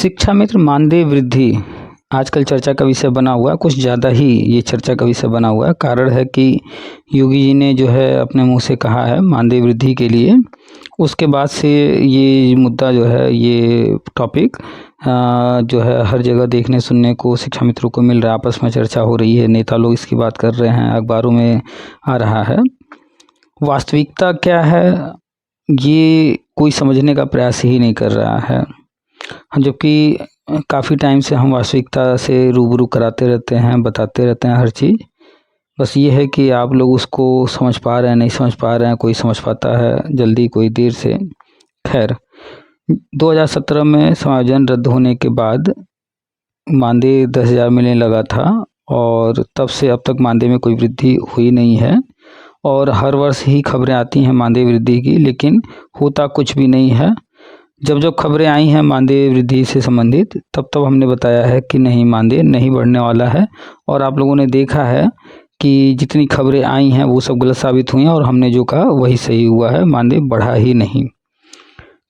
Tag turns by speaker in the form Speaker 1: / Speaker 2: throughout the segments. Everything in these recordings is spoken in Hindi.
Speaker 1: शिक्षा मित्र मानदेय वृद्धि आजकल चर्चा का विषय बना हुआ है। कुछ ज़्यादा ही ये चर्चा का विषय बना हुआ है। कारण है कि योगी जी ने जो है अपने मुंह से कहा है मानदेय वृद्धि के लिए, उसके बाद से ये मुद्दा जो है, ये टॉपिक जो है हर जगह देखने सुनने को शिक्षा मित्रों को मिल रहा है। आपस में चर्चा हो रही है, नेता लोग इसकी बात कर रहे हैं, अखबारों में आ रहा है। वास्तविकता क्या है ये कोई समझने का प्रयास ही नहीं कर रहा है, जबकि काफ़ी टाइम से हम वास्तविकता से रूबरू कराते रहते हैं, बताते रहते हैं हर चीज़। बस ये है कि आप लोग उसको समझ पा रहे हैं, नहीं समझ पा रहे हैं। कोई समझ पाता है जल्दी, कोई देर से। खैर, 2017 में समायोजन रद्द होने के बाद मानदेय 10,000 मिलने लगा था और तब से अब तक मानदेय में कोई वृद्धि हुई नहीं है। और हर वर्ष ही खबरें आती हैं मानदेय वृद्धि की, लेकिन होता कुछ भी नहीं है। जब जब खबरें आई हैं मानदेय वृद्धि से संबंधित, तब तब हमने बताया है कि नहीं, मानदेय नहीं बढ़ने वाला है। और आप लोगों ने देखा है कि जितनी खबरें आई हैं वो सब गलत साबित हुई हैं और हमने जो कहा वही सही हुआ है, मानदेय बढ़ा ही नहीं।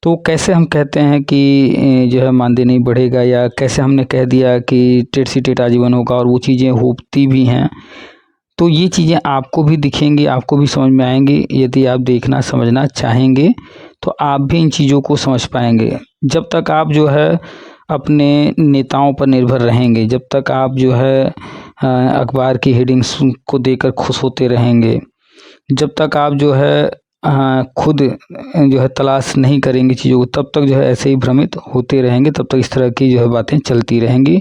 Speaker 1: तो कैसे हम कहते हैं कि जो है मानदेय नहीं बढ़ेगा, या कैसे हमने कह दिया कि टेट सी टेट आजीवन होगा, और वो चीज़ें होती भी हैं। तो ये चीज़ें आपको भी दिखेंगी, आपको भी समझ में आएंगी। यदि आप देखना समझना चाहेंगे तो आप भी इन चीज़ों को समझ पाएंगे। जब तक आप जो है अपने नेताओं पर निर्भर रहेंगे, जब तक आप जो है अखबार की हेडिंग्स को देखकर खुश होते रहेंगे, जब तक आप जो है खुद जो है तलाश नहीं करेंगे चीज़ों को, तब तक जो है ऐसे ही भ्रमित होते रहेंगे। तब तक इस तरह की जो है बातें चलती रहेंगी।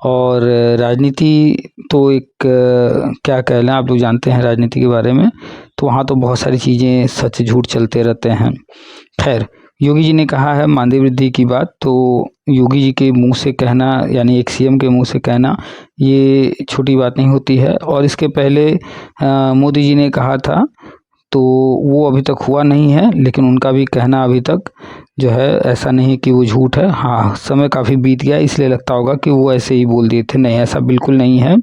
Speaker 1: और राजनीति तो एक क्या कह लें, आप लोग जानते हैं राजनीति के बारे में, तो वहाँ तो बहुत सारी चीज़ें सच झूठ चलते रहते हैं। खैर, योगी जी ने कहा है मानदेय वृद्धि की बात, तो योगी जी के मुंह से कहना, यानी एक सीएम के मुंह से कहना, ये छोटी बात नहीं होती है। और इसके पहले मोदी जी ने कहा था, तो वो अभी तक हुआ नहीं है, लेकिन उनका भी कहना अभी तक जो है ऐसा नहीं कि वो झूठ है। हाँ, समय काफ़ी बीत गया, इसलिए लगता होगा कि वो ऐसे ही बोल दिए थे। नहीं, ऐसा बिल्कुल नहीं है।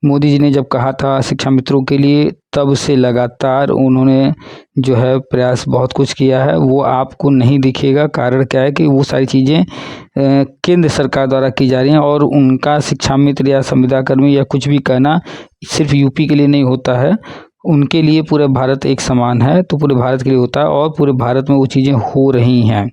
Speaker 1: मोदी जी ने जब कहा था शिक्षा मित्रों के लिए, तब से लगातार उन्होंने जो है प्रयास बहुत कुछ किया है। वो आपको नहीं दिखेगा। कारण क्या है कि वो सारी चीज़ें केंद्र सरकार द्वारा की जा रही हैं, और उनका शिक्षा मित्र या संविदा कर्मी या कुछ भी कहना सिर्फ यूपी के लिए नहीं होता है, उनके लिए पूरे भारत एक समान है। तो पूरे भारत के लिए होता है, और पूरे भारत में वो चीज़ें हो रही हैं।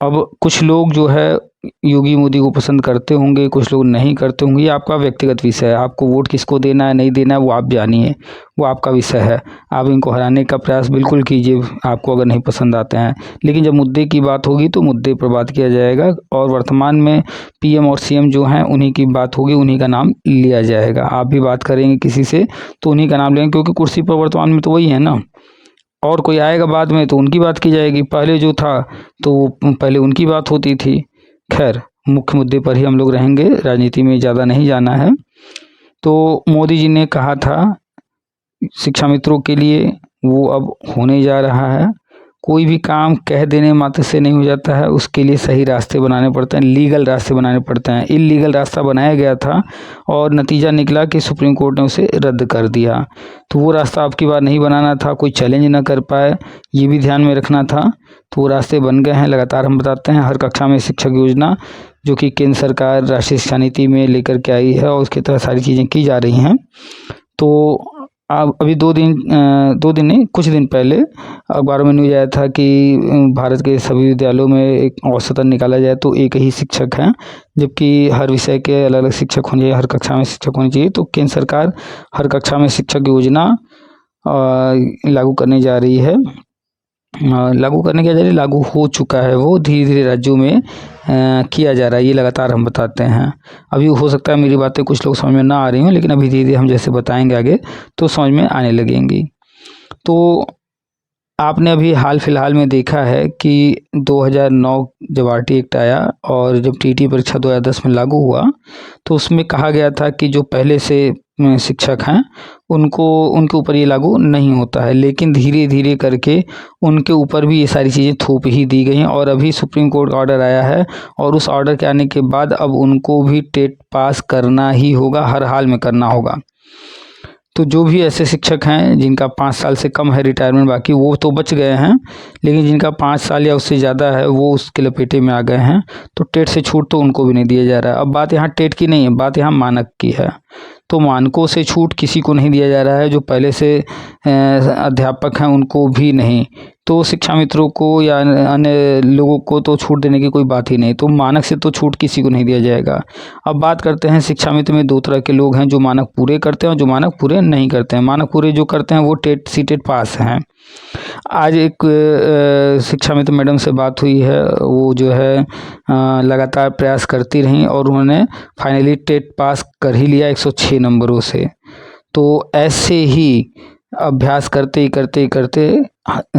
Speaker 1: अब कुछ लोग जो है योगी मोदी को पसंद करते होंगे, कुछ लोग नहीं करते होंगे। ये आपका व्यक्तिगत विषय है। आपको वोट किसको देना है, नहीं देना है, वो आप जानिए, वो आपका विषय है। आप इनको हराने का प्रयास बिल्कुल कीजिए, आपको अगर नहीं पसंद आते हैं। लेकिन जब मुद्दे की बात होगी तो मुद्दे पर बात किया जाएगा, और वर्तमान में पीएम और सीएम जो हैं उन्हीं की बात होगी, उन्हीं का नाम लिया जाएगा। आप भी बात करेंगे किसी से तो उन्हीं का नाम लेंगे, क्योंकि कुर्सी पर वर्तमान में तो वही है ना। और कोई आएगा बाद में तो उनकी बात की जाएगी, पहले जो था तो पहले उनकी बात होती थी। खैर, मुख्य मुद्दे पर ही हम लोग रहेंगे, राजनीति में ज़्यादा नहीं जाना है। तो मोदी जी ने कहा था शिक्षा मित्रों के लिए, वो अब होने जा रहा है। कोई भी काम कह देने मात्र से नहीं हो जाता है, उसके लिए सही रास्ते बनाने पड़ते हैं, लीगल रास्ते बनाने पड़ते हैं। इल्लीगल रास्ता बनाया गया था और नतीजा निकला कि सुप्रीम कोर्ट ने उसे रद्द कर दिया। तो वो रास्ता अब की बार नहीं बनाना था, कोई चैलेंज ना कर पाए, ये भी ध्यान में रखना था। तो वो रास्ते बन गए हैं। लगातार हम बताते हैं, हर कक्षा में शिक्षक योजना जो कि केंद्र सरकार राष्ट्रीय शिक्षा नीति में लेकर के आई है, और उसके तहत सारी चीज़ें की जा रही हैं। तो अब अभी दो दिन नहीं, कुछ दिन पहले अखबारों में न्यूज आया था कि भारत के सभी विद्यालयों में एक औसतन निकाला जाए तो एक ही शिक्षक हैं, जबकि हर विषय के अलग अलग शिक्षक होने चाहिए, हर कक्षा में शिक्षक होने चाहिए। तो केंद्र सरकार हर कक्षा में शिक्षक योजना लागू करने जा रही है। लागू हो चुका है, वो धीरे धीरे राज्यों में किया जा रहा है। ये लगातार हम बताते हैं। अभी हो सकता है मेरी बातें कुछ लोग समझ में ना आ रही हों, लेकिन अभी धीरे धीरे हम जैसे बताएंगे आगे तो समझ में आने लगेंगी। तो आपने अभी हाल फिलहाल में देखा है कि 2009 जब आरटी एक्ट आया और जब टीटी परीक्षा 2010 में लागू हुआ, तो उसमें कहा गया था कि जो पहले से शिक्षक हैं उनके ऊपर ये लागू नहीं होता है। लेकिन धीरे धीरे करके उनके ऊपर भी ये सारी चीज़ें थोप ही दी गई हैं, और अभी सुप्रीम कोर्ट का ऑर्डर आया है, और उस ऑर्डर के आने के बाद अब उनको भी टेट पास करना ही होगा, हर हाल में करना होगा। तो जो भी ऐसे शिक्षक हैं जिनका 5 साल से कम है रिटायरमेंट बाकी, वो तो बच गए हैं, लेकिन जिनका 5 साल या उससे ज़्यादा है वो उसके लपेटे में आ गए हैं। तो टेट से छूट तो उनको भी नहीं दिया जा रहा है। अब बात यहाँ टेट की नहीं है, बात यहाँ मानक की है। तो मानकों से छूट किसी को नहीं दिया जा रहा है, जो पहले से अध्यापक हैं उनको भी नहीं। तो शिक्षा मित्रों को या अन्य लोगों को तो छूट देने की कोई बात ही नहीं। तो मानक से तो छूट किसी को नहीं दिया जाएगा। अब बात करते हैं शिक्षा मित्र में 2 तरह के लोग हैं, जो मानक पूरे करते हैं और जो मानक पूरे नहीं करते हैं। मानक पूरे जो करते हैं वो टेट सीटेट पास हैं। आज एक शिक्षा मित्र मैडम से बात हुई है, वो जो है लगातार प्रयास करती रहीं और उन्होंने फाइनली टेट पास कर ही लिया 106 नंबरों से। तो ऐसे ही अभ्यास करते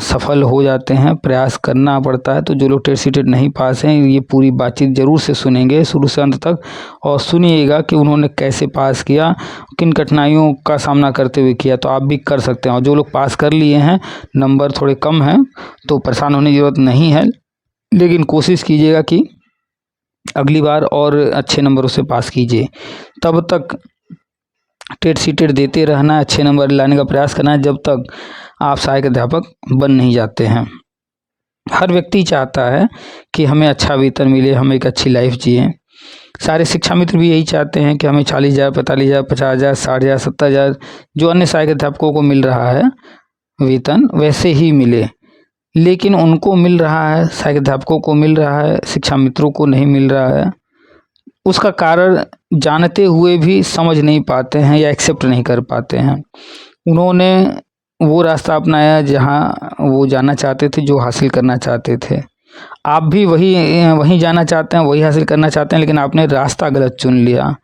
Speaker 1: सफल हो जाते हैं। प्रयास करना पड़ता है। तो जो लोग टेट सीटेट नहीं पास हैं, ये पूरी बातचीत ज़रूर से सुनेंगे शुरू से अंत तक, और सुनिएगा कि उन्होंने कैसे पास किया, किन कठिनाइयों का सामना करते हुए किया। तो आप भी कर सकते हैं। और जो लोग पास कर लिए हैं, नंबर थोड़े कम हैं, तो परेशान होने की ज़रूरत नहीं है, लेकिन कोशिश कीजिएगा कि अगली बार और अच्छे नंबरों से पास कीजिए। तब तक टेट सीटेट देते रहना है, अच्छे नंबर लाने का प्रयास करना है, जब तक आप सहायक अध्यापक बन नहीं जाते हैं। हर व्यक्ति चाहता है कि हमें अच्छा वेतन मिले, हम एक अच्छी लाइफ जिए। सारे शिक्षा मित्र भी यही चाहते हैं कि हमें 40,000, 45,000, 50,000, 60,000, 70,000 जो अन्य सहायक अध्यापकों को मिल रहा है वेतन, वैसे ही मिले। लेकिन उनको मिल रहा है, सहायक अध्यापकों को मिल रहा है, शिक्षा मित्रों को नहीं मिल रहा है। उसका कारण जानते हुए भी समझ नहीं पाते हैं या एक्सेप्ट नहीं कर पाते हैं। उन्होंने वो रास्ता अपनाया जहाँ वो जाना चाहते थे, जो हासिल करना चाहते थे। आप भी वही जाना चाहते हैं, वही हासिल करना चाहते हैं, लेकिन आपने रास्ता गलत चुन लिया।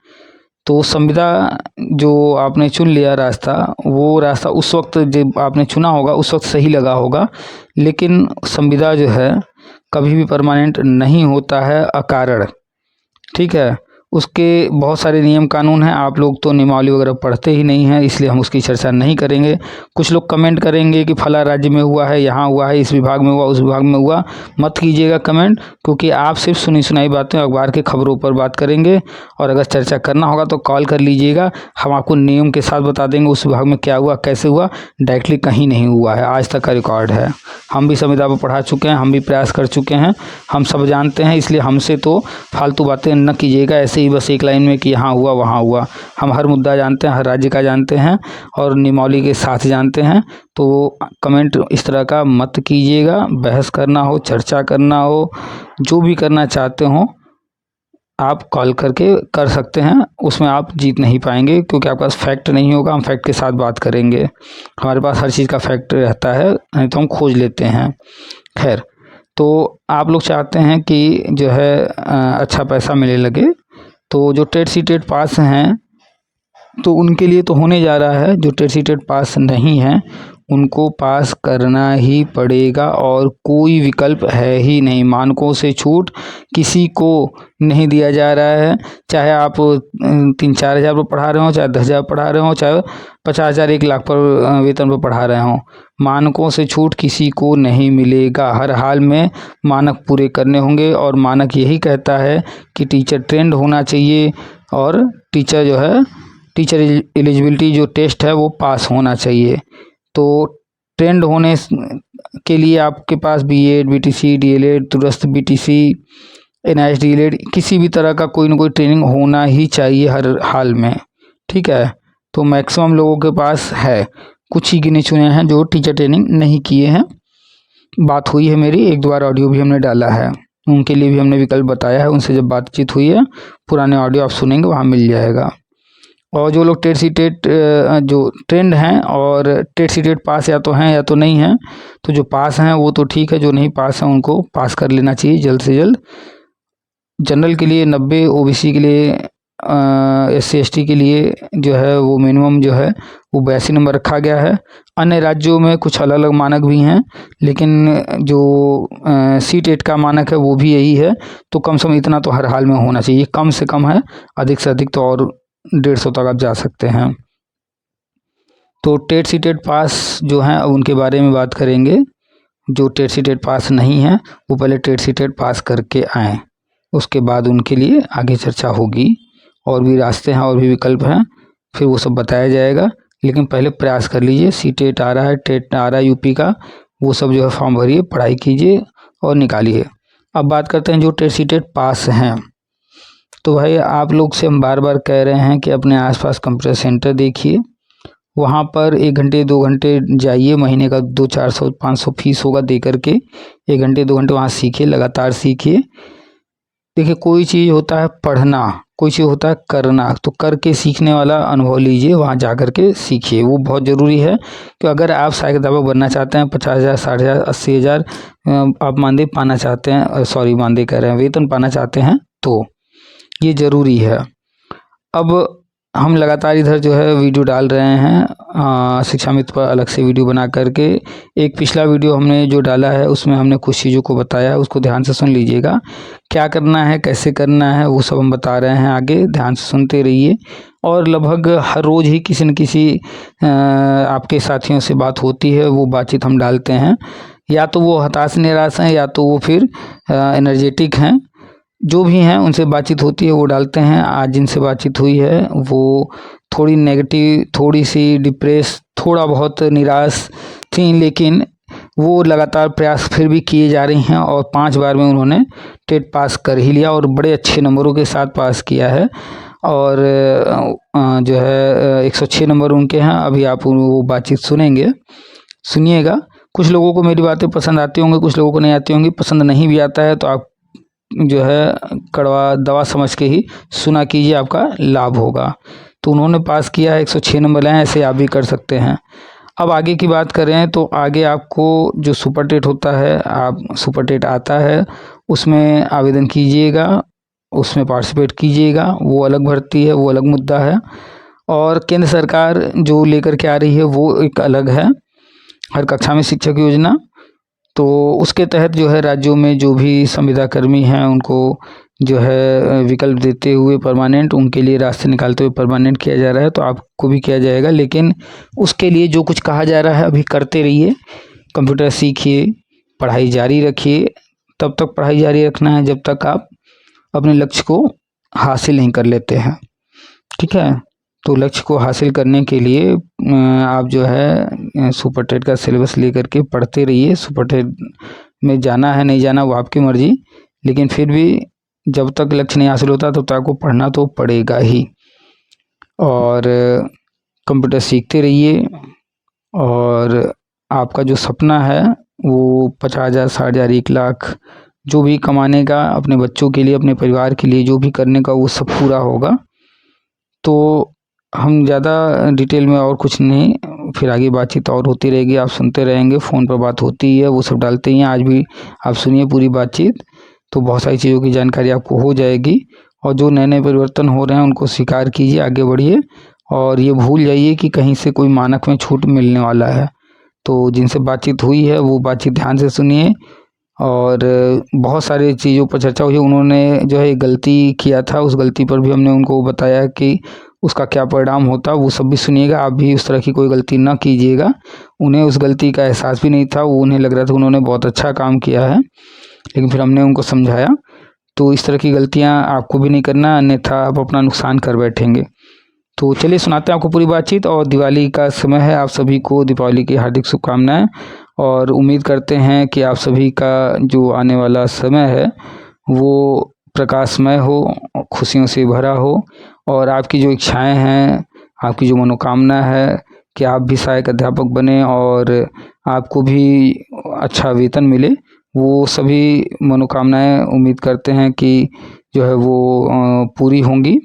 Speaker 1: तो संविदा जो आपने चुन लिया रास्ता, वो रास्ता उस वक्त जब आपने चुना होगा उस वक्त सही लगा होगा, लेकिन संविदा जो है कभी भी परमानेंट नहीं होता है अकारण। ठीक है, उसके बहुत सारे नियम कानून हैं। आप लोग तो नियमावली वगैरह पढ़ते ही नहीं हैं, इसलिए हम उसकी चर्चा नहीं करेंगे। कुछ लोग कमेंट करेंगे कि फला राज्य में हुआ है, यहाँ हुआ है, इस विभाग में हुआ, उस विभाग में हुआ। मत कीजिएगा कमेंट, क्योंकि आप सिर्फ सुनी सुनाई बातें अखबार के खबरों पर बात करेंगे। और अगर चर्चा करना होगा तो कॉल कर लीजिएगा, हम आपको नियम के साथ बता देंगे उस विभाग में क्या हुआ, कैसे हुआ। डायरेक्टली कहीं नहीं हुआ है, आज तक का रिकॉर्ड है। हम भी संविदा पर पढ़ा चुके हैं, हम भी प्रयास कर चुके हैं, हम सब जानते हैं। इसलिए हमसे तो फालतू बातें न कीजिएगा ऐसे ही बस एक लाइन में कि यहाँ हुआ वहाँ हुआ। हम हर मुद्दा जानते हैं, हर राज्य का जानते हैं और नियमावली के साथ जानते हैं। तो कमेंट इस तरह का मत कीजिएगा। बहस करना हो, चर्चा करना हो, जो भी करना चाहते हो आप कॉल करके कर सकते हैं। उसमें आप जीत नहीं पाएंगे, क्योंकि आपके पास फैक्ट नहीं होगा। हम फैक्ट के साथ बात करेंगे, हमारे पास हर चीज़ का फैक्ट रहता है, नहीं तो हम खोज लेते हैं। खैर, तो आप लोग चाहते हैं कि जो है अच्छा पैसा मिलने लगे। तो जो टेट सीटेट पास हैं तो उनके लिए तो होने जा रहा है। जो टेट सीटेट पास नहीं हैं उनको पास करना ही पड़ेगा, और कोई विकल्प है ही नहीं। मानकों से छूट किसी को नहीं दिया जा रहा है, चाहे आप 3-4 हज़ार पर पढ़ा रहे हो, चाहे 10,000 पढ़ा रहे हो, चाहे 50,000, 1 लाख पर वेतन पर पढ़ा रहे हो। मानकों से छूट किसी को नहीं मिलेगा। हर हाल में मानक पूरे करने होंगे, और मानक यही कहता है कि टीचर ट्रेंड होना चाहिए, और टीचर जो है टीचर एलिजिबिलिटी जो टेस्ट है वो पास होना चाहिए। तो ट्रेंड होने के लिए आपके पास बीएड, बीटीसी, डीएलएड, दूरस्थ बीटीसी, एनआईएस डीएलएड, किसी भी तरह का कोई ना कोई ट्रेनिंग होना ही चाहिए हर हाल में। ठीक है, तो मैक्सिमम लोगों के पास है, कुछ ही गिने चुने हैं जो टीचर ट्रेनिंग नहीं किए हैं। बात हुई है मेरी, 1-2 बार ऑडियो भी हमने डाला है, उनके लिए भी हमने विकल्प बताया है। उनसे जब बातचीत हुई है, पुराने ऑडियो आप सुनेंगे, वहाँ मिल जाएगा। और जो लोग टेट सीटेट जो ट्रेंड हैं और टेट सीटेट पास या तो हैं या तो नहीं हैं, तो जो पास हैं वो तो ठीक है, जो नहीं पास हैं उनको पास कर लेना चाहिए जल्द से जल्द। जनरल के लिए 90, ओबीसी के लिए SC ST के लिए जो है वो मिनिमम जो है वो 82 नंबर रखा गया है। अन्य राज्यों में कुछ अलग अलग मानक भी हैं, लेकिन जो सीटेट का मानक है वो भी यही है। तो कम से कम इतना तो हर हाल में होना चाहिए, कम से कम है, अधिक से अधिक तो और 150 तक आप जा सकते हैं। तो टेट सीटेट पास जो हैं अब उनके बारे में बात करेंगे। जो टेट सीटेट पास नहीं है वो पहले टेट सीटेट पास करके आएँ, उसके बाद उनके लिए आगे चर्चा होगी। और भी रास्ते हैं और भी विकल्प हैं, फिर वो सब बताया जाएगा। लेकिन पहले प्रयास कर लीजिए। सी टेट आ रहा है, टेट आ रहा है यूपी का, वो सब जो है फॉर्म भरिए, पढ़ाई कीजिए और निकालिए। अब बात करते हैं जो टेट सी टेट पास हैं। तो भाई आप लोग से हम बार बार कह रहे हैं कि अपने आसपास कंप्यूटर सेंटर देखिए, वहाँ पर 1 घंटे 2 घंटे जाइए, महीने का 200-400-500 फीस होगा दे करके 1 घंटे 2 घंटे वहाँ सीखिए, लगातार सीखिए। देखिए कोई चीज़ होता है पढ़ना, कोई चीज़ होता है करना, तो करके सीखने वाला अनुभव लीजिए, वहाँ जा कर के सीखिए, वो बहुत ज़रूरी है। कि अगर आप सहायक अध्यापक बनना चाहते हैं, 50,000 60,000 80,000 आप मानदेय पाना चाहते हैं, सॉरी मानदेय कह रहे हैं, वेतन पाना चाहते हैं, तो ये ज़रूरी है। अब हम लगातार इधर जो है वीडियो डाल रहे हैं शिक्षा मित्र पर अलग से वीडियो बना करके। एक पिछला वीडियो हमने जो डाला है उसमें हमने कुछ चीज़ों को बताया है, उसको ध्यान से सुन लीजिएगा। क्या करना है, कैसे करना है, वो सब हम बता रहे हैं आगे, ध्यान से सुनते रहिए। और लगभग हर रोज़ ही किसी न किसी आपके साथियों से बात होती है, वो बातचीत हम डालते हैं। या तो वो हताश निराश हैं, या तो वो फिर एनर्जेटिक हैं, जो भी हैं उनसे बातचीत होती है, वो डालते हैं। आज जिनसे बातचीत हुई है वो थोड़ी नेगेटिव, थोड़ी सी डिप्रेस, थोड़ा बहुत निराश थी, लेकिन वो लगातार प्रयास फिर भी किए जा रही हैं और 5 बार में उन्होंने टेट पास कर ही लिया और बड़े अच्छे नंबरों के साथ पास किया है। और जो है 106 नंबर उनके हैं। अभी आप वो बातचीत सुनेंगे, सुनिएगा। कुछ लोगों को मेरी बातें पसंद आती होंगी, कुछ लोगों को नहीं आती होंगी। पसंद नहीं भी आता है तो आप जो है कड़वा दवा समझ के ही सुना कीजिए, आपका लाभ होगा। तो उन्होंने पास किया है, 106 नंबर लाए, ऐसे आप भी कर सकते हैं। अब आगे की बात करें तो आगे आपको जो सुपर टेट होता है, आप सुपर टेट आता है, उसमें आवेदन कीजिएगा, उसमें पार्टिसिपेट कीजिएगा। वो अलग भर्ती है, वो अलग मुद्दा है। और केंद्र सरकार जो लेकर के आ रही है वो एक अलग है, हर कक्षा में शिक्षक योजना। तो उसके तहत जो है राज्यों में जो भी संविदा कर्मी हैं उनको जो है विकल्प देते हुए परमानेंट, उनके लिए रास्ते निकालते हुए परमानेंट किया जा रहा है, तो आपको भी किया जाएगा। लेकिन उसके लिए जो कुछ कहा जा रहा है अभी करते रहिए, कंप्यूटर सीखिए, पढ़ाई जारी रखिए। तब तक पढ़ाई जारी रखना है जब तक आप अपने लक्ष्य को हासिल नहीं कर लेते हैं, ठीक है। तो लक्ष्य को हासिल करने के लिए आप जो है सुपर टेट का सिलेबस लेकर के पढ़ते रहिए। सुपर टेट में जाना है नहीं जाना वो आपकी मर्जी, लेकिन फिर भी जब तक लक्ष्य नहीं हासिल होता तब तक आपको पढ़ना तो पड़ेगा ही। और कंप्यूटर सीखते रहिए। और आपका जो सपना है वो 50,000 60,000 1 लाख जो भी कमाने का, अपने बच्चों के लिए, अपने परिवार के लिए जो भी करने का, वो सब पूरा होगा। तो हम ज़्यादा डिटेल में और कुछ नहीं, फिर आगे बातचीत और होती रहेगी, आप सुनते रहेंगे। फ़ोन पर बात होती ही है, वो सब डालते ही हैं। आज भी आप सुनिए पूरी बातचीत, तो बहुत सारी चीज़ों की जानकारी आपको हो जाएगी। और जो नए नए परिवर्तन हो रहे हैं उनको स्वीकार कीजिए, आगे बढ़िए। और ये भूल जाइए कि कहीं से कोई मानक में छूट मिलने वाला है। तो जिनसे बातचीत हुई है वो बातचीत ध्यान से सुनिए। और बहुत सारी चीज़ों पर चर्चा हुई। उन्होंने जो है गलती किया था, उस गलती पर भी हमने उनको बताया कि उसका क्या परिणाम होता, वो सब भी सुनिएगा। आप भी उस तरह की कोई गलती ना कीजिएगा। उन्हें उस गलती का एहसास भी नहीं था, वो उन्हें लग रहा था उन्होंने बहुत अच्छा काम किया है, लेकिन फिर हमने उनको समझाया। तो इस तरह की गलतियाँ आपको भी नहीं करना, अन्यथा आप अपना नुकसान कर बैठेंगे। तो चलिए सुनाते हैं आपको पूरी बातचीत। और दिवाली का समय है, आप सभी को दीपावली की हार्दिक शुभकामनाएं। और उम्मीद करते हैं कि आप सभी का जो आने वाला समय है वो प्रकाशमय हो, खुशियों से भरा हो। और आपकी जो इच्छाएं हैं, आपकी जो मनोकामना है कि आप भी सहायक अध्यापक बने और आपको भी अच्छा वेतन मिले, वो सभी मनोकामनाएं उम्मीद करते हैं कि जो है वो पूरी होंगी।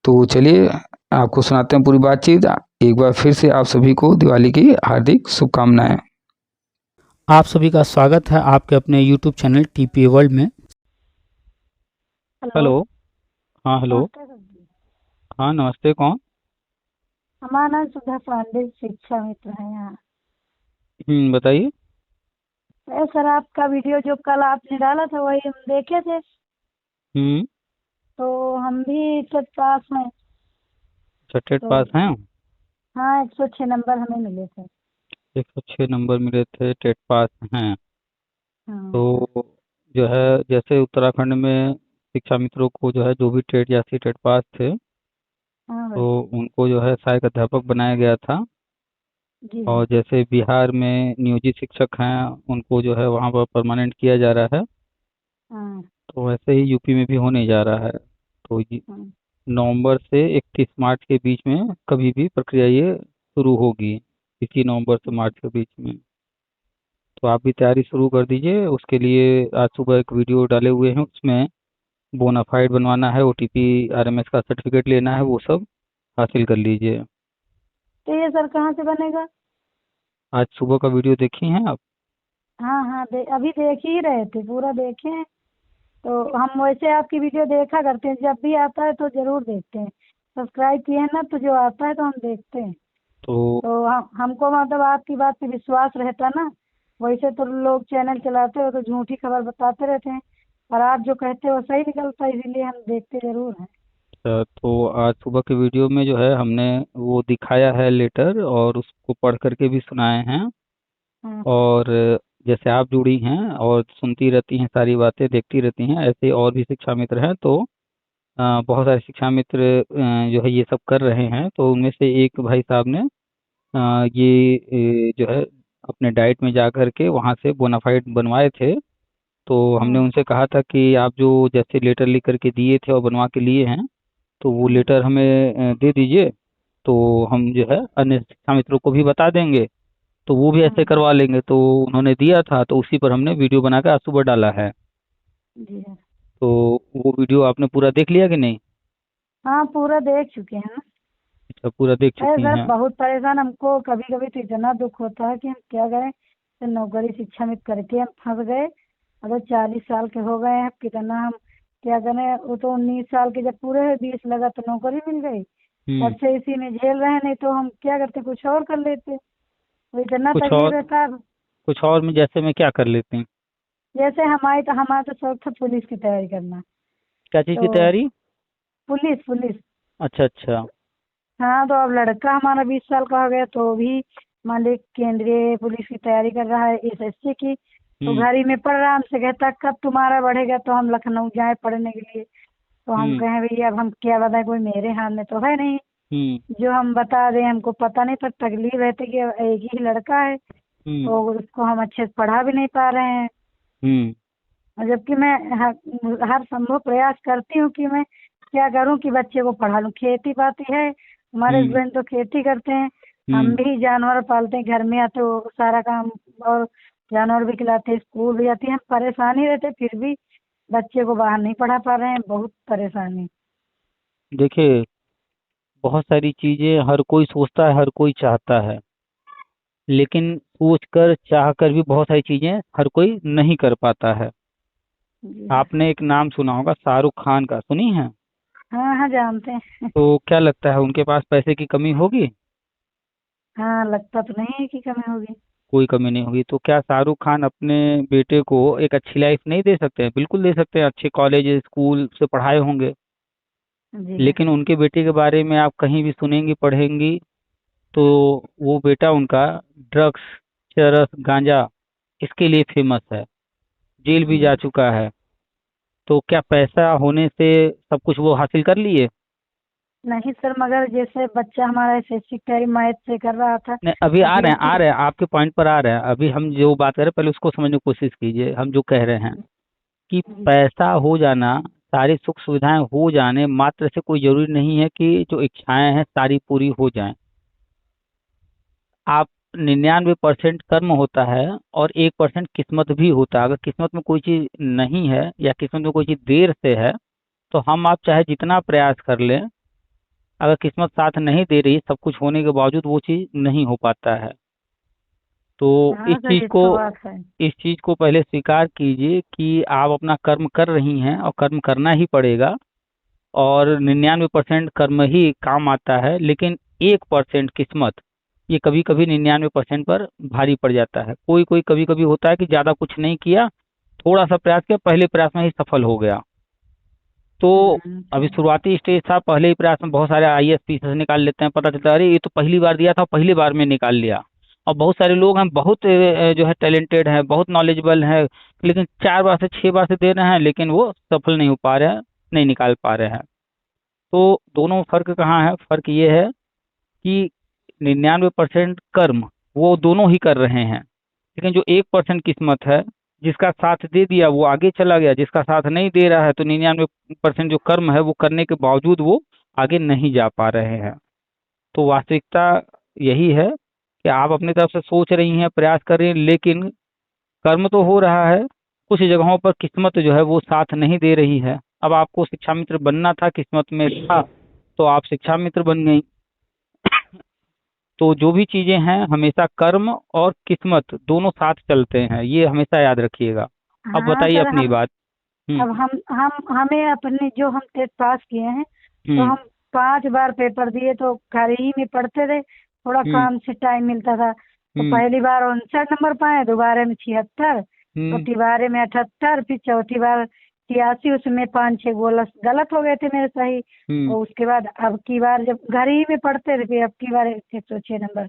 Speaker 1: तो चलिए आपको सुनाते हैं पूरी बातचीत। एक बार फिर से आप सभी को दिवाली की हार्दिक शुभकामनाएं। आप सभी का स्वागत है आपके अपने YouTube चैनल टीपीए वर्ल्ड में।
Speaker 2: हेलो।
Speaker 1: हेलो। हाँ हेलो।
Speaker 2: नमस्ते सर जी।
Speaker 1: हाँ नमस्ते, कौन?
Speaker 2: हमारा नाम सुधा पांडे, शिक्षा मित्र है यहाँ।
Speaker 1: बताइए।
Speaker 2: सर आपका वीडियो जो कल आपने डाला था वही हम देखे थे,
Speaker 1: हम्म।
Speaker 2: तो हम भी टेट पास में।
Speaker 1: टेट
Speaker 2: तो
Speaker 1: पास हैं?
Speaker 2: हाँ, 106 नंबर हमें मिले थे।
Speaker 1: 106 नंबर मिले थे, टेट पास हैं।
Speaker 2: हाँ।
Speaker 1: तो जो है जैसे उत्तराखंड में शिक्षा मित्रों को जो है जो भी टेट या सी टेट पास थे
Speaker 2: हाँ
Speaker 1: तो
Speaker 2: भाई।
Speaker 1: उनको जो है सहायक अध्यापक बनाया गया था।
Speaker 2: जी जी।
Speaker 1: और जैसे बिहार में नियोजित शिक्षक हैं, उनको जो है वहाँ पर परमानेंट किया जा रहा है।
Speaker 2: हाँ
Speaker 1: तो वैसे ही यूपी में भी होने जा रहा है। तो ये
Speaker 2: हाँ।
Speaker 1: नवंबर से 31 मार्च के बीच में कभी भी प्रक्रिया ये शुरू होगी, इसी नवंबर से मार्च के बीच में। तो आप भी तैयारी शुरू कर दीजिए उसके लिए। आज सुबह एक वीडियो डाले हुए हैं, उसमें बोनाफाइड बनवाना है, ओटीपी आरएमएस का सर्टिफिकेट लेना है, वो सब हासिल कर लीजिए।
Speaker 2: तो ये सर कहाँ से बनेगा?
Speaker 1: आज सुबह का वीडियो देखी हैं आप?
Speaker 2: हाँ हाँ, अभी देख ही रहे थे, पूरा देखे हैं। तो हम वैसे आपकी वीडियो देखा करते हैं, जब भी आता है तो जरूर देखते हैं। सब्सक्राइब किए हैं ना, तो जो आता है तो हम देखते हैं।
Speaker 1: तो
Speaker 2: तो हमको मतलब आपकी बात पे विश्वास रहता ना। वैसे तो लोग चैनल चलाते हो तो झूठी खबर बताते रहते हैं, और आप जो कहते हो सही निकलता है, इसीलिए हम देखते जरूर हैं।
Speaker 1: तो आज सुबह के वीडियो में जो है हमने वो दिखाया है लेटर, और उसको पढ़ करके भी सुनाए हैं।
Speaker 2: हाँ
Speaker 1: और जैसे आप जुड़ी हैं और सुनती रहती हैं, सारी बातें देखती रहती हैं, ऐसे और भी शिक्षा मित्र हैं। तो बहुत सारे शिक्षा मित्र जो है ये सब कर रहे हैं। तो उनमें से एक भाई साहब ने जो है अपने डाइट में जा करके वहाँ से बोनाफाइड बनवाए थे। तो हमने
Speaker 2: हाँ
Speaker 1: उनसे कहा था कि आप जो जैसे लेटर लिख करके दिए थे और बनवा के लिए हैं, तो वो
Speaker 2: हाँ
Speaker 1: लेटर हमें दे दीजिए। तो हम जो है अन्य शिक्षा मित्रों को भी बता देंगे, तो वो भी ऐसे
Speaker 2: हाँ।
Speaker 1: करवा लेंगे। तो उन्होंने दिया था, तो उसी पर हमने वीडियो बना कर आज सुबह डाला है।
Speaker 2: जी हाँ।
Speaker 1: तो वो वीडियो आपने पूरा देख लिया कि नहीं?
Speaker 2: हाँ, पूरा देख चुके हैं ना।
Speaker 1: अच्छा, पूरा देख
Speaker 2: अरे
Speaker 1: चुकी
Speaker 2: सर,
Speaker 1: हैं।
Speaker 2: बहुत परेशान हमको कभी कभी तो इतना दुख होता है कि हम क्या करें। तो नौकरी शिक्षा में करके हम फंस गए। अब 40 साल के हो गए हैं, कितना हम क्या करें। वो तो 19 साल के जब पूरे हुए, 20 लगा तो नौकरी मिल गई।
Speaker 1: हम्म।
Speaker 2: तब से इसी में झेल रहे हैं, नहीं तो हम क्या करते, कुछ और कर लेते। वो इतना
Speaker 1: कुछ
Speaker 2: तकलीफ
Speaker 1: और
Speaker 2: रहता है।
Speaker 1: कुछ और में जैसे में क्या कर लेते हैं?
Speaker 2: जैसे हमारा तो शौक था पुलिस की तैयारी करना।
Speaker 1: क्या चीज़
Speaker 2: तो
Speaker 1: की तैयारी?
Speaker 2: Police police.
Speaker 1: अच्छा अच्छा।
Speaker 2: हाँ, तो अब लड़का हमारा 20 साल का हो गया, तो वो भी मान ली केंद्रीय पुलिस की तैयारी कर रहा है, एसएससी की। तो
Speaker 1: हम्म।
Speaker 2: घर ही में पढ़ रहा है, हमसे कहता कब तुम्हारा बढ़ेगा तो हम लखनऊ जाए पढ़ने के लिए। तो हम
Speaker 1: हम्म।
Speaker 2: कहें भैया अब हम क्या बताएं, कोई मेरे हाथ में तो है नहीं
Speaker 1: हम्म।
Speaker 2: जो हम बता दें। हमको पता नहीं, पर तकलीफ रहती कि एक ही लड़का है,
Speaker 1: हम्म।
Speaker 2: तो उसको हम अच्छे से पढ़ा भी नहीं पा रहे हैं।
Speaker 1: हम्म।
Speaker 2: और जबकि मैं हर संभव प्रयास करती हूँ कि मैं क्या करूँ कि बच्चे को पढ़ा लूँ। खेती बाती है, हमारे
Speaker 1: हम्म।
Speaker 2: हस्बैंड तो खेती करते हैं। हम
Speaker 1: हम्म।
Speaker 2: भी जानवर पालते हैं घर में, या तो सारा काम, और जानवर भी खिलाते हैं, स्कूल भी जाती हैं। हम परेशान ही रहते, फिर भी बच्चे को बाहर नहीं पढ़ा पा रहे हैं, बहुत परेशानी।
Speaker 1: देखिए, बहुत सारी चीज़ें हर कोई सोचता है, हर कोई चाहता है, लेकिन सोच कर चाह कर भी बहुत सारी चीज़ें हर कोई नहीं कर पाता है।
Speaker 2: जी हाँ।
Speaker 1: आपने एक नाम सुना होगा, शाहरुख खान का, सुनी है?
Speaker 2: हाँ हाँ, जानते हैं।
Speaker 1: तो क्या लगता है उनके पास पैसे की कमी होगी?
Speaker 2: हाँ, लगता तो नहीं है कि कमी होगी।
Speaker 1: कोई कमी नहीं होगी। तो क्या शाहरुख खान अपने बेटे को एक अच्छी लाइफ नहीं दे सकते हैं? बिल्कुल दे सकते हैं, अच्छे कॉलेज स्कूल से पढ़ाए होंगे।
Speaker 2: जी हाँ।
Speaker 1: लेकिन उनके बेटे के बारे में आप कहीं भी सुनेंगी पढ़ेंगी, तो वो बेटा उनका ड्रग्स, चरस, गांजा, इसके लिए फेमस है, जेल भी जा
Speaker 2: जी।
Speaker 1: चुका है। तो क्या पैसा होने से सब कुछ वो हासिल कर लिए?
Speaker 2: नहीं सर, मगर जैसे बच्चा हमारा एसएससी की तैयारी मैथ से कर रहा था,
Speaker 1: नहीं, अभी
Speaker 2: तो
Speaker 1: आ
Speaker 2: फिर
Speaker 1: रहे हैं,
Speaker 2: उसकी।
Speaker 1: आपके पॉइंट पर आ रहे हैं। अभी हम जो बात कर रहे हैं पहले उसको समझने की कोशिश कीजिए। हम जो कह रहे हैं कि
Speaker 2: जी।
Speaker 1: पैसा हो जाना, सारी सुख सुविधाएं हो जाने मात्र से कोई जरूरी नहीं है कि जो इच्छाएं हैं सारी पूरी हो जाएं। आप 99% कर्म होता है, और 1% किस्मत भी होता है। अगर किस्मत में कोई चीज़ नहीं है या किस्मत में कोई चीज़ देर से है, तो हम आप चाहे जितना प्रयास कर लें, अगर किस्मत साथ नहीं दे रही, सब कुछ होने के बावजूद वो चीज़ नहीं हो पाता है। तो
Speaker 2: हाँ सर, ये तो बात है।
Speaker 1: इस चीज़ को पहले स्वीकार कीजिए कि आप अपना कर्म कर रही हैं और कर्म करना ही पड़ेगा। और 99% कर्म ही काम आता है, लेकिन 1% किस्मत, ये कभी कभी 99% पर भारी पड़ जाता है। कोई कोई कभी कभी होता है कि ज़्यादा कुछ नहीं किया, थोड़ा सा प्रयास किया, पहले प्रयास में ही सफल हो गया। तो
Speaker 2: तो
Speaker 1: अभी शुरुआती स्टेज था, पहले ही प्रयास में बहुत सारे आईएएस पीसीएस निकाल लेते हैं, पता चलता है अरे ये तो पहली बार दिया था, पहली बार में निकाल लिया। और बहुत सारे लोग हैं, बहुत जो है टैलेंटेड हैं, बहुत नॉलेजेबल हैं, लेकिन 4 बार से 6 बार से दे रहे हैं, लेकिन वो सफल नहीं हो पा रहे हैं, नहीं निकाल पा रहे हैं। तो दोनों में फर्क कहाँ है? फर्क ये है कि 99% कर्म वो दोनों ही कर रहे हैं, लेकिन जो 1% किस्मत है, जिसका साथ दे दिया वो आगे चला गया, जिसका साथ नहीं दे रहा है तो 99% जो कर्म है वो करने के बावजूद वो आगे नहीं जा पा रहे हैं। तो वास्तविकता यही है कि आप अपनी तरफ से सोच रही हैं, प्रयास कर रही हैं, लेकिन कर्म तो हो रहा है, कुछ जगहों पर किस्मत जो है वो साथ नहीं दे रही है। अब आपको शिक्षा मित्र बनना था, किस्मत में था तो आप शिक्षा मित्र बन गई। तो जो भी चीजें हैं, हमेशा कर्म और किस्मत दोनों साथ चलते हैं, ये हमेशा याद रखिएगा। अब
Speaker 2: हाँ
Speaker 1: बताइए
Speaker 2: सर,
Speaker 1: अपनी
Speaker 2: हम
Speaker 1: बात। हम्म।
Speaker 2: अब हम हमें अपने जो हम टेस्ट पास किए हैं, तो
Speaker 1: हम्म।
Speaker 2: हम 5 बार पेपर दिए, तो घर ही में पढ़ते थे, थोड़ा
Speaker 1: हम्म।
Speaker 2: काम से टाइम मिलता था। तो
Speaker 1: हम्म।
Speaker 2: पहली बार 59 नंबर पाए, दोबारे में 76, और
Speaker 1: हम्म।
Speaker 2: तिबारे में 78, फिर चौथी बार 83। उसमें 5-6 गलत गलत हो गए थे मेरे सही।
Speaker 1: हम्म।
Speaker 2: और उसके बाद अब की बार जब घर ही में पढ़ते थे, फिर अब की बार 106 नंबर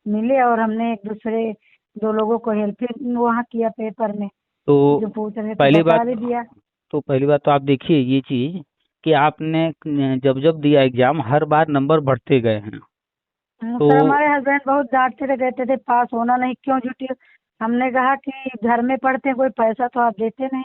Speaker 2: मिले, और हमने एक दूसरे 2 लोगों को हेल्प वहाँ किया पेपर में,
Speaker 1: तो
Speaker 2: जो पूछ रहे थे
Speaker 1: पहली बात
Speaker 2: बता भी दिया।
Speaker 1: तो पहली बात तो आप देखिए ये चीज कि आपने जब जब दिया एग्जाम हर बार नंबर बढ़ते गए हैं। तो
Speaker 2: सर, हमारे हस्बैंड बहुत डांटते थे, कहते थे पास होना नहीं क्यों झूठी। हमने कहा कि घर में पढ़ते हैं, कोई पैसा तो आप देते नहीं,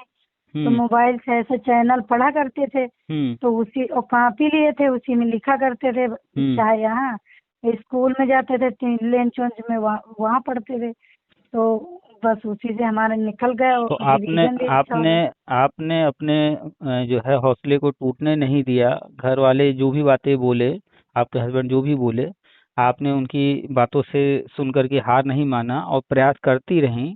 Speaker 2: तो
Speaker 1: हम्म।
Speaker 2: मोबाइल से ऐसे चैनल पढ़ा करते थे,
Speaker 1: हम्म।
Speaker 2: तो उसी और कॉपी लिए थे, उसी में लिखा करते थे।
Speaker 1: हम्म।
Speaker 2: चाहे यहाँ स्कूल में जाते थे, लेंच वेंच में वहाँ वहाँ पढ़ते थे, तो बस उसी से हमारा निकल गया,
Speaker 1: तो
Speaker 2: और
Speaker 1: आपने
Speaker 2: रिवीजन भी अच्छा हो
Speaker 1: आपने
Speaker 2: गया।
Speaker 1: आपने अपने जो है हौसले को टूटने नहीं दिया। घर वाले जो भी बातें बोले, आपके हस्बैंड जो भी बोले, आपने उनकी बातों से सुन करके हार नहीं माना और प्रयास करती रहीं।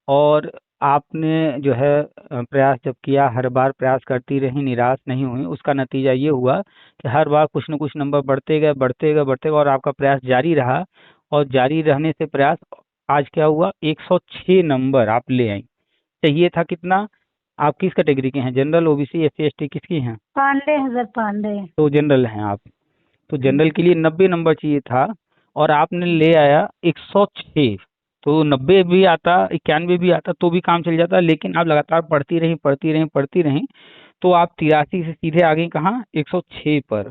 Speaker 1: और आपने जो है प्रयास जब किया, हर बार प्रयास करती रही, निराश नहीं हुई, उसका नतीजा ये हुआ कि हर बार कुछ न कुछ नंबर बढ़ते गए, बढ़ते गए, बढ़ते गए, और आपका प्रयास जारी रहा। और जारी रहने से प्रयास आज क्या हुआ, 106 नंबर आप ले आई। चाहिए था कितना? आप किस कैटेगरी के हैं? जनरल, ओबीसी, एससी, एसटी, किसकी हैं?
Speaker 2: पांडे हैं सर, पांडे।
Speaker 1: तो जनरल हैं आप। तो जनरल के लिए 90 नंबर चाहिए था, और आपने ले आया 106। तो 90 भी आता, 91 भी आता तो भी काम चल जाता, लेकिन आप लगातार पढ़ती रही, पढ़ती रही, पढ़ती रही, तो आप 83 से सीधे आ गई कहाँ, 106 पर।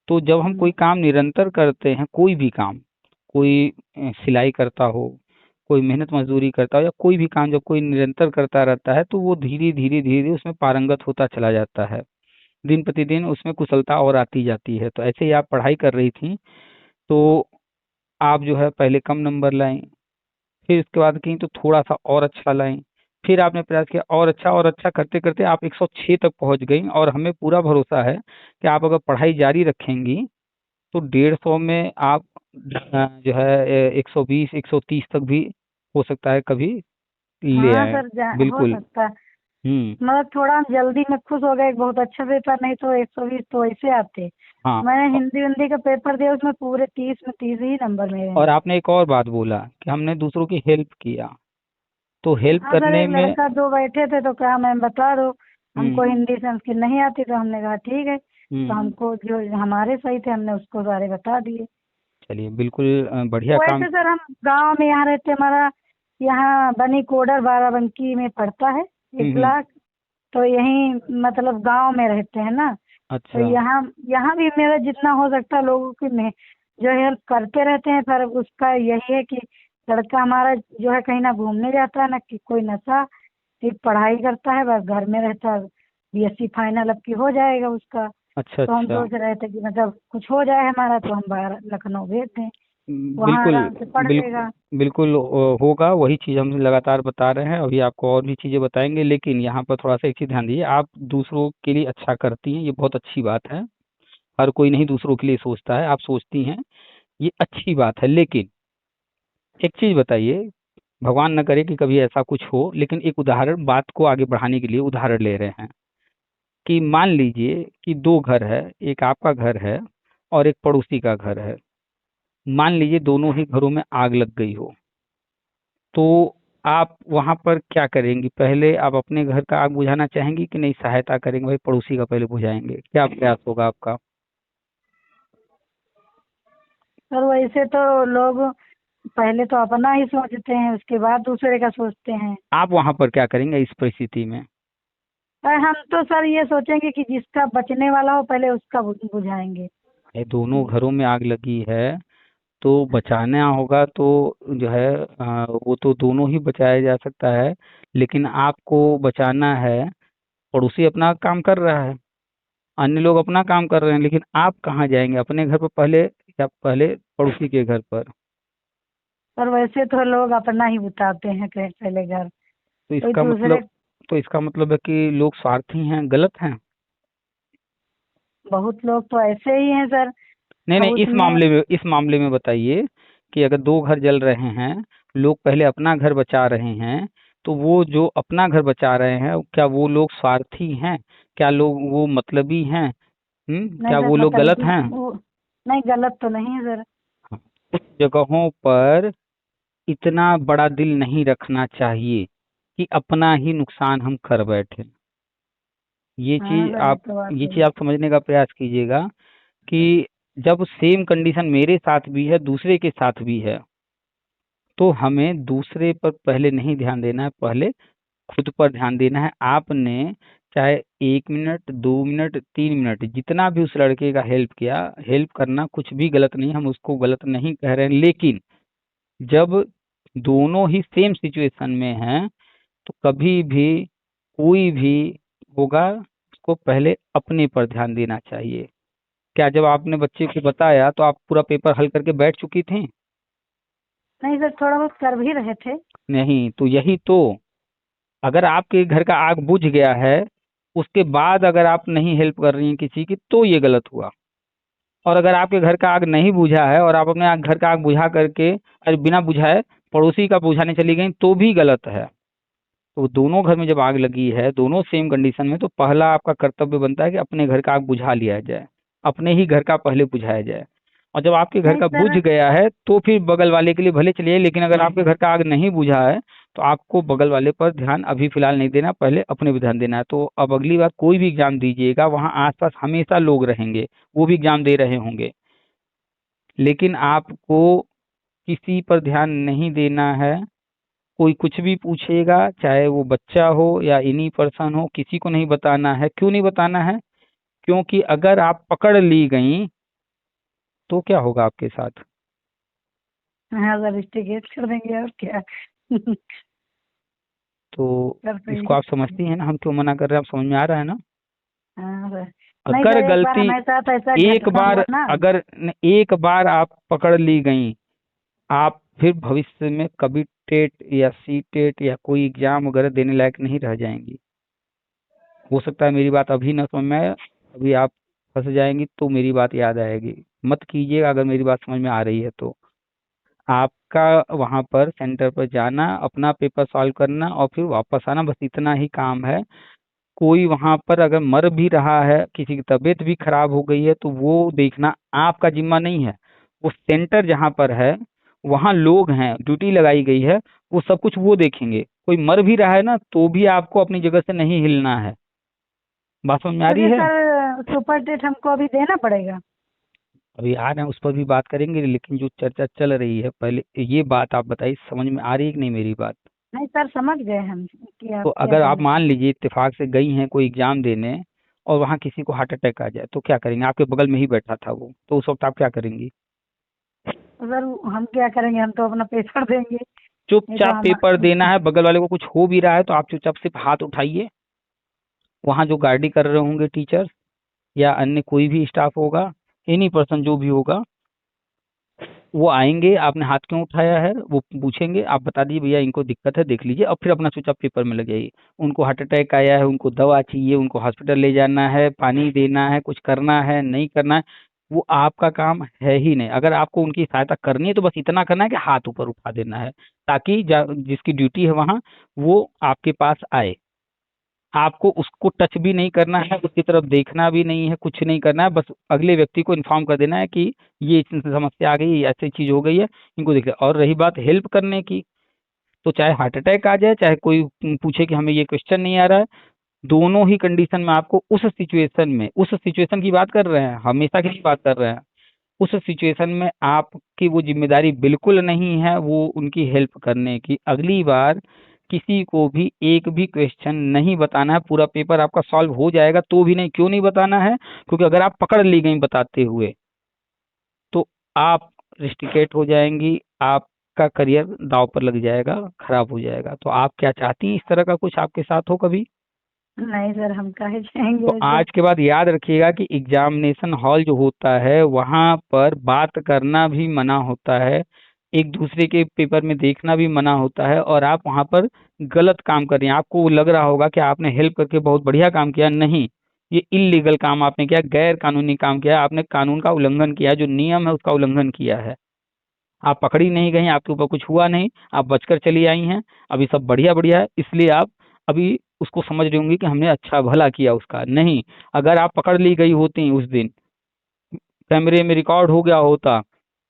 Speaker 1: तो जब हम कोई काम निरंतर करते हैं, कोई भी काम, कोई सिलाई करता हो, कोई मेहनत मजदूरी करता हो, या कोई भी काम जब कोई निरंतर करता रहता है, तो वो धीरे धीरे धीरे धीरे उसमें पारंगत होता चला जाता है। दिन प्रतिदिन उसमें कुशलता और आती जाती है। तो ऐसे ही आप पढ़ाई कर रही थी, तो आप जो है पहले कम नंबर लाएं, फिर उसके बाद कहीं तो थोड़ा सा और अच्छा लाएं, फिर आपने प्रयास किया और अच्छा करते करते आप 106 तक पहुंच गई। और हमें पूरा भरोसा है कि आप अगर पढ़ाई जारी रखेंगी तो 150 में आप जो है 120 130 तक भी हो सकता है कभी ले
Speaker 2: हाँ
Speaker 1: आए।
Speaker 2: सर, हो
Speaker 1: बिल्कुल।
Speaker 2: सकता है।
Speaker 1: हम्म।
Speaker 2: मतलब थोड़ा हम जल्दी में खुश हो गए, बहुत अच्छा पेपर, नहीं तो 120 तो ऐसे आते।
Speaker 1: हाँ।
Speaker 2: मैंने हिंदी हिंदी का पेपर दिया, उसमें पूरे 30 में 30 ही नंबर मेरे हैं।
Speaker 1: और आपने एक और बात बोला कि हमने दूसरों की हेल्प किया, तो हेल्प
Speaker 2: हाँ सर,
Speaker 1: करने
Speaker 2: एक
Speaker 1: में।
Speaker 2: लड़का दो बैठे थे, तो कहा मैम बता दो, हमको
Speaker 1: हम्म।
Speaker 2: हिंदी संस्कृत नहीं आती, तो हमने कहा ठीक है, तो
Speaker 1: हम्म।
Speaker 2: हमको जो हमारे सही थे हमने उसको सारे बता दिए।
Speaker 1: चलिए, बिल्कुल बढ़िया काम।
Speaker 2: वैसे सर हम गांव में यहाँ रहते, हमारा यहाँ बनी कोडर बाराबंकी में पड़ता है, एक
Speaker 1: हम्म।
Speaker 2: ब्लॉक। तो यहीं मतलब गांव में रहते हैं ना, तो
Speaker 1: अच्छा।
Speaker 2: यहाँ यहाँ भी मेरा जितना हो सकता है लोगों की मैं जो हेल्प करते रहते हैं। पर उसका यही है कि लड़का हमारा जो है कहीं ना घूमने जाता है, ना कि कोई नशा, सिर्फ पढ़ाई करता है, बस घर में रहता है। बीएससी फाइनल अब की हो जाएगा उसका।
Speaker 1: अच्छा।
Speaker 2: तो हम
Speaker 1: अच्छा।
Speaker 2: सोच रहे थे कि मतलब कुछ हो जाए हमारा, तो हम बाहर लखनऊ भेज दें, वहाँ
Speaker 1: बिल्कुल।
Speaker 2: आराम से पढ़
Speaker 1: बिल्कुल।
Speaker 2: लेगा।
Speaker 1: बिल्कुल होगा, वही चीज़ हम लगातार बता रहे हैं, अभी आपको और भी चीज़ें बताएंगे, लेकिन यहाँ पर थोड़ा सा एक चीज़ ध्यान दीजिए। आप दूसरों के लिए अच्छा करती हैं, ये बहुत अच्छी बात है। हर कोई नहीं दूसरों के लिए सोचता है, आप सोचती हैं, ये अच्छी बात है। लेकिन एक चीज़ बताइए, भगवान न करे कि कभी ऐसा कुछ हो, लेकिन एक उदाहरण, बात को आगे बढ़ाने के लिए उदाहरण ले रहे हैं कि मान लीजिए कि दो घर है, एक आपका घर है और एक पड़ोसी का घर है। मान लीजिए दोनों ही घरों में आग लग गई हो, तो आप वहां पर क्या करेंगी? पहले आप अपने घर का आग बुझाना चाहेंगी कि नहीं, सहायता करेंगे, भाई पड़ोसी का पहले बुझाएंगे? क्या प्रयास होगा आपका?
Speaker 2: पर वैसे तो लोग पहले तो अपना ही सोचते हैं, उसके बाद दूसरे का सोचते हैं।
Speaker 1: आप वहां पर क्या करेंगे इस परिस्थिति में?
Speaker 2: और हम तो सर ये सोचेंगे कि जिसका बचने वाला हो पहले उसका बुझाएंगे।
Speaker 1: ये दोनों घरों में आग लगी है तो बचाना होगा तो जो है वो तो दोनों ही बचाया जा सकता है, लेकिन आपको बचाना है। पड़ोसी अपना काम कर रहा है, अन्य लोग अपना काम कर रहे हैं, लेकिन आप कहाँ जाएंगे? अपने घर पर पहले या पहले पड़ोसी के घर पर?
Speaker 2: पर वैसे तो लोग अपना ही बताते हैं कहीं पहले घर,
Speaker 1: तो
Speaker 2: कोई
Speaker 1: इसका
Speaker 2: दूसरे।
Speaker 1: मतलब तो इसका मतलब है कि लोग स्वार्थी हैं, गलत हैं।
Speaker 2: बहुत लोग तो ऐसे ही हैं सर।
Speaker 1: नहीं
Speaker 2: अब
Speaker 1: नहीं,
Speaker 2: उसमें
Speaker 1: इस मामले में बताइए कि अगर दो घर जल रहे हैं, लोग पहले अपना घर बचा रहे हैं, तो वो जो अपना घर बचा रहे हैं, क्या वो लोग स्वार्थी हैं? क्या लोग वो मतलबी हैं?
Speaker 2: नहीं
Speaker 1: क्या
Speaker 2: सर
Speaker 1: वो लोग
Speaker 2: मतलब
Speaker 1: गलत
Speaker 2: कि
Speaker 1: हैं?
Speaker 2: वो नहीं, गलत तो नहीं है सर।
Speaker 1: हाँ, कुछ जगहों पर इतना बड़ा दिल नहीं रखना चाहिए कि अपना ही नुकसान हम कर बैठे। ये
Speaker 2: हाँ
Speaker 1: चीज
Speaker 2: सर ये
Speaker 1: आप
Speaker 2: तो बात
Speaker 1: ये
Speaker 2: है।
Speaker 1: चीज आप समझने का प्रयास कीजिएगा कि जब सेम कंडीशन मेरे साथ भी है, दूसरे के साथ भी है, तो हमें दूसरे पर पहले नहीं ध्यान देना है, पहले खुद पर ध्यान देना है। आपने चाहे 1 मिनट, 2 मिनट, 3 मिनट, जितना भी उस लड़के का हेल्प किया, हेल्प करना कुछ भी गलत नहीं, हम उसको गलत नहीं कह रहे हैं, लेकिन जब दोनों ही सेम सिचुएशन में हैं, तो कभी भी कोई भी होगा, उसको पहले अपने पर ध्यान देना चाहिए। क्या जब आपने बच्चे को बताया तो आप पूरा पेपर हल करके बैठ चुकी थी?
Speaker 2: नहीं सर थोड़ा बहुत कर भी रहे थे।
Speaker 1: नहीं, तो यही तो, अगर आपके घर का आग बुझ गया है, उसके बाद अगर आप नहीं हेल्प कर रही हैं किसी की, तो ये गलत हुआ। और अगर आपके घर का आग नहीं बुझा है और आप अपने घर का आग बुझा करके, अरे बिना बुझाए पड़ोसी का बुझाने चली गई, तो भी गलत है। तो दोनों घर में जब आग लगी है, दोनों सेम कंडीशन में, तो पहला आपका कर्तव्य बनता है कि अपने घर का आग बुझा लिया जाए, अपने ही घर का पहले बुझाया जाए। और जब आपके घर
Speaker 2: नहीं
Speaker 1: का बुझ
Speaker 2: सर।
Speaker 1: गया है तो फिर बगल वाले के लिए भले चलिए, लेकिन अगर आपके घर का आग नहीं बुझा है तो आपको बगल वाले पर ध्यान अभी फिलहाल नहीं देना, पहले अपने पे ध्यान देना है। तो अब अगली बार कोई भी एग्जाम दीजिएगा, वहाँ आसपास हमेशा लोग रहेंगे, वो भी एग्जाम दे रहे होंगे, लेकिन आपको किसी पर ध्यान नहीं देना है। कोई कुछ भी पूछेगा, चाहे वो बच्चा हो या इन्हीं पर्सन हो, किसी को नहीं बताना है। क्यों नहीं बताना है? क्योंकि अगर आप पकड़ ली गई तो क्या होगा आपके साथ?
Speaker 2: हाँ सर इंस्टिगेट कर देंगे और क्या।
Speaker 1: तो
Speaker 2: कर तो
Speaker 1: इसको
Speaker 2: यही।
Speaker 1: आप समझती हैं ना, हम क्यों मना कर रहे हैं? आप समझ में आ रहा है ना?
Speaker 2: हाँ सर। नहीं
Speaker 1: अगर
Speaker 2: सर एक बार
Speaker 1: गलती
Speaker 2: हमारे साथ ऐसा
Speaker 1: एक
Speaker 2: घटना
Speaker 1: बार
Speaker 2: हुआ ना।
Speaker 1: अगर एक बार आप पकड़ ली गई, आप फिर भविष्य में कभी टेट या सी टेट या कोई एग्जाम वगैरह देने लायक नहीं रह जाएंगी। हो सकता है मेरी बात अभी ना समझ में आए, अभी आप फंस जाएंगी तो मेरी बात याद आएगी। मत कीजिएगा अगर मेरी बात समझ में आ रही है तो। आपका वहां पर सेंटर पर जाना, अपना पेपर सॉल्व करना और फिर वापस आना, बस इतना ही काम है। कोई वहां पर अगर मर भी रहा है, किसी की तबीयत भी खराब हो गई है, तो वो देखना आपका जिम्मा नहीं है। वो सेंटर जहाँ पर है, वहाँ लोग हैं, ड्यूटी लगाई गई है, वो सब कुछ वो देखेंगे। कोई मर भी रहा है ना, तो भी आपको अपनी जगह से नहीं हिलना है। बात समझ में आ
Speaker 2: तो
Speaker 1: रही
Speaker 2: ये
Speaker 1: है?
Speaker 2: सर सुपर डेट हमको अभी देना पड़ेगा।
Speaker 1: अभी आ रहे हैं, उस पर भी बात करेंगे, लेकिन जो चर्चा चल रही है, पहले ये बात आप बताइए, समझ में आ रही है कि नहीं मेरी बात?
Speaker 2: नहीं सर समझ गए हम कि
Speaker 1: तो
Speaker 2: आप क्या
Speaker 1: अगर आप
Speaker 2: बोले।
Speaker 1: मान लीजिए इत्तेफाक से गई हैं कोई एग्जाम देने, और वहाँ किसी को हार्ट अटैक आ जाए, तो क्या करेंगे? आपके बगल में ही बैठा था वो, तो उस वक्त आप क्या करेंगी?
Speaker 2: तो सर हम क्या करेंगे, हम तो अपना पेपर देंगे। नहीं तो
Speaker 1: चुपचाप
Speaker 2: हम।
Speaker 1: पेपर देना है। बगल वाले को कुछ हो भी रहा है तो आप चुपचाप सिर्फ हाथ उठाइए। वहाँ जो गार्डी कर रहे होंगे टीचर या अन्य कोई भी स्टाफ होगा, एनी पर्सन जो भी होगा, वो आएंगे, आपने हाथ क्यों उठाया है वो पूछेंगे, आप बता दीजिए भैया इनको दिक्कत है, देख लीजिए, और फिर अपना चुपचाप पेपर में लग जाइए। उनको हार्ट अटैक आया है, उनको दवा चाहिए, उनको हॉस्पिटल ले जाना है, पानी देना है, कुछ करना है, नहीं करना है, वो आपका काम है ही नहीं। अगर आपको उनकी सहायता करनी है तो बस इतना करना है कि हाथ ऊपर उठा देना है, ताकि जिसकी ड्यूटी है वहाँ, वो आपके पास आए। आपको उसको टच भी नहीं करना है, उसकी तरफ देखना भी नहीं है, कुछ नहीं करना है, बस अगले व्यक्ति को इन्फॉर्म कर देना है कि ये समस्या आ गई, ऐसी चीज हो गई है, इनको देख ले। और रही बात हेल्प करने की, तो चाहे हार्ट अटैक आ जाए, चाहे कोई पूछे कि हमें ये क्वेश्चन नहीं आ रहा है, दोनों ही कंडीशन में आपको उस सिचुएशन की बात कर रहे हैं, हमेशा की नहीं बात कर रहे हैं, उस सिचुएशन में आपकी वो जिम्मेदारी बिल्कुल नहीं है वो उनकी हेल्प करने की। अगली बार किसी को भी एक भी क्वेश्चन नहीं बताना है। पूरा पेपर आपका सॉल्व हो जाएगा तो भी नहीं। क्यों नहीं बताना है? क्योंकि अगर आप पकड़ ली गई बताते हुए तो आप रिस्ट्रिकेट हो जाएंगी, आपका करियर दांव पर लग जाएगा, खराब हो जाएगा। तो आप क्या चाहती हैं इस तरह का कुछ आपके साथ हो कभी?
Speaker 2: नहीं सर, हम काहे
Speaker 1: तो
Speaker 2: जाएंगे ऐसे।
Speaker 1: आज के बाद याद रखिएगा कि एग्जामिनेशन हॉल जो होता है वहां पर बात करना भी मना होता है, एक दूसरे के पेपर में देखना भी मना होता है। और आप वहां पर गलत काम कर रही हैं। आपको लग रहा होगा कि आपने हेल्प करके बहुत बढ़िया काम किया, नहीं, ये इलीगल काम आपने किया, गैर कानूनी काम किया, आपने कानून का उल्लंघन किया, जो नियम है उसका उल्लंघन किया है। आप पकड़ी नहीं गई, आपके ऊपर कुछ हुआ नहीं, आप बचकर चली आई हैं, अभी सब बढ़िया बढ़िया है, इसलिए आप अभी उसको समझ रही होंगी कि हमने अच्छा भला किया उसका। नहीं, अगर आप पकड़ ली गई होती उस दिन, कैमरे में रिकॉर्ड हो गया होता,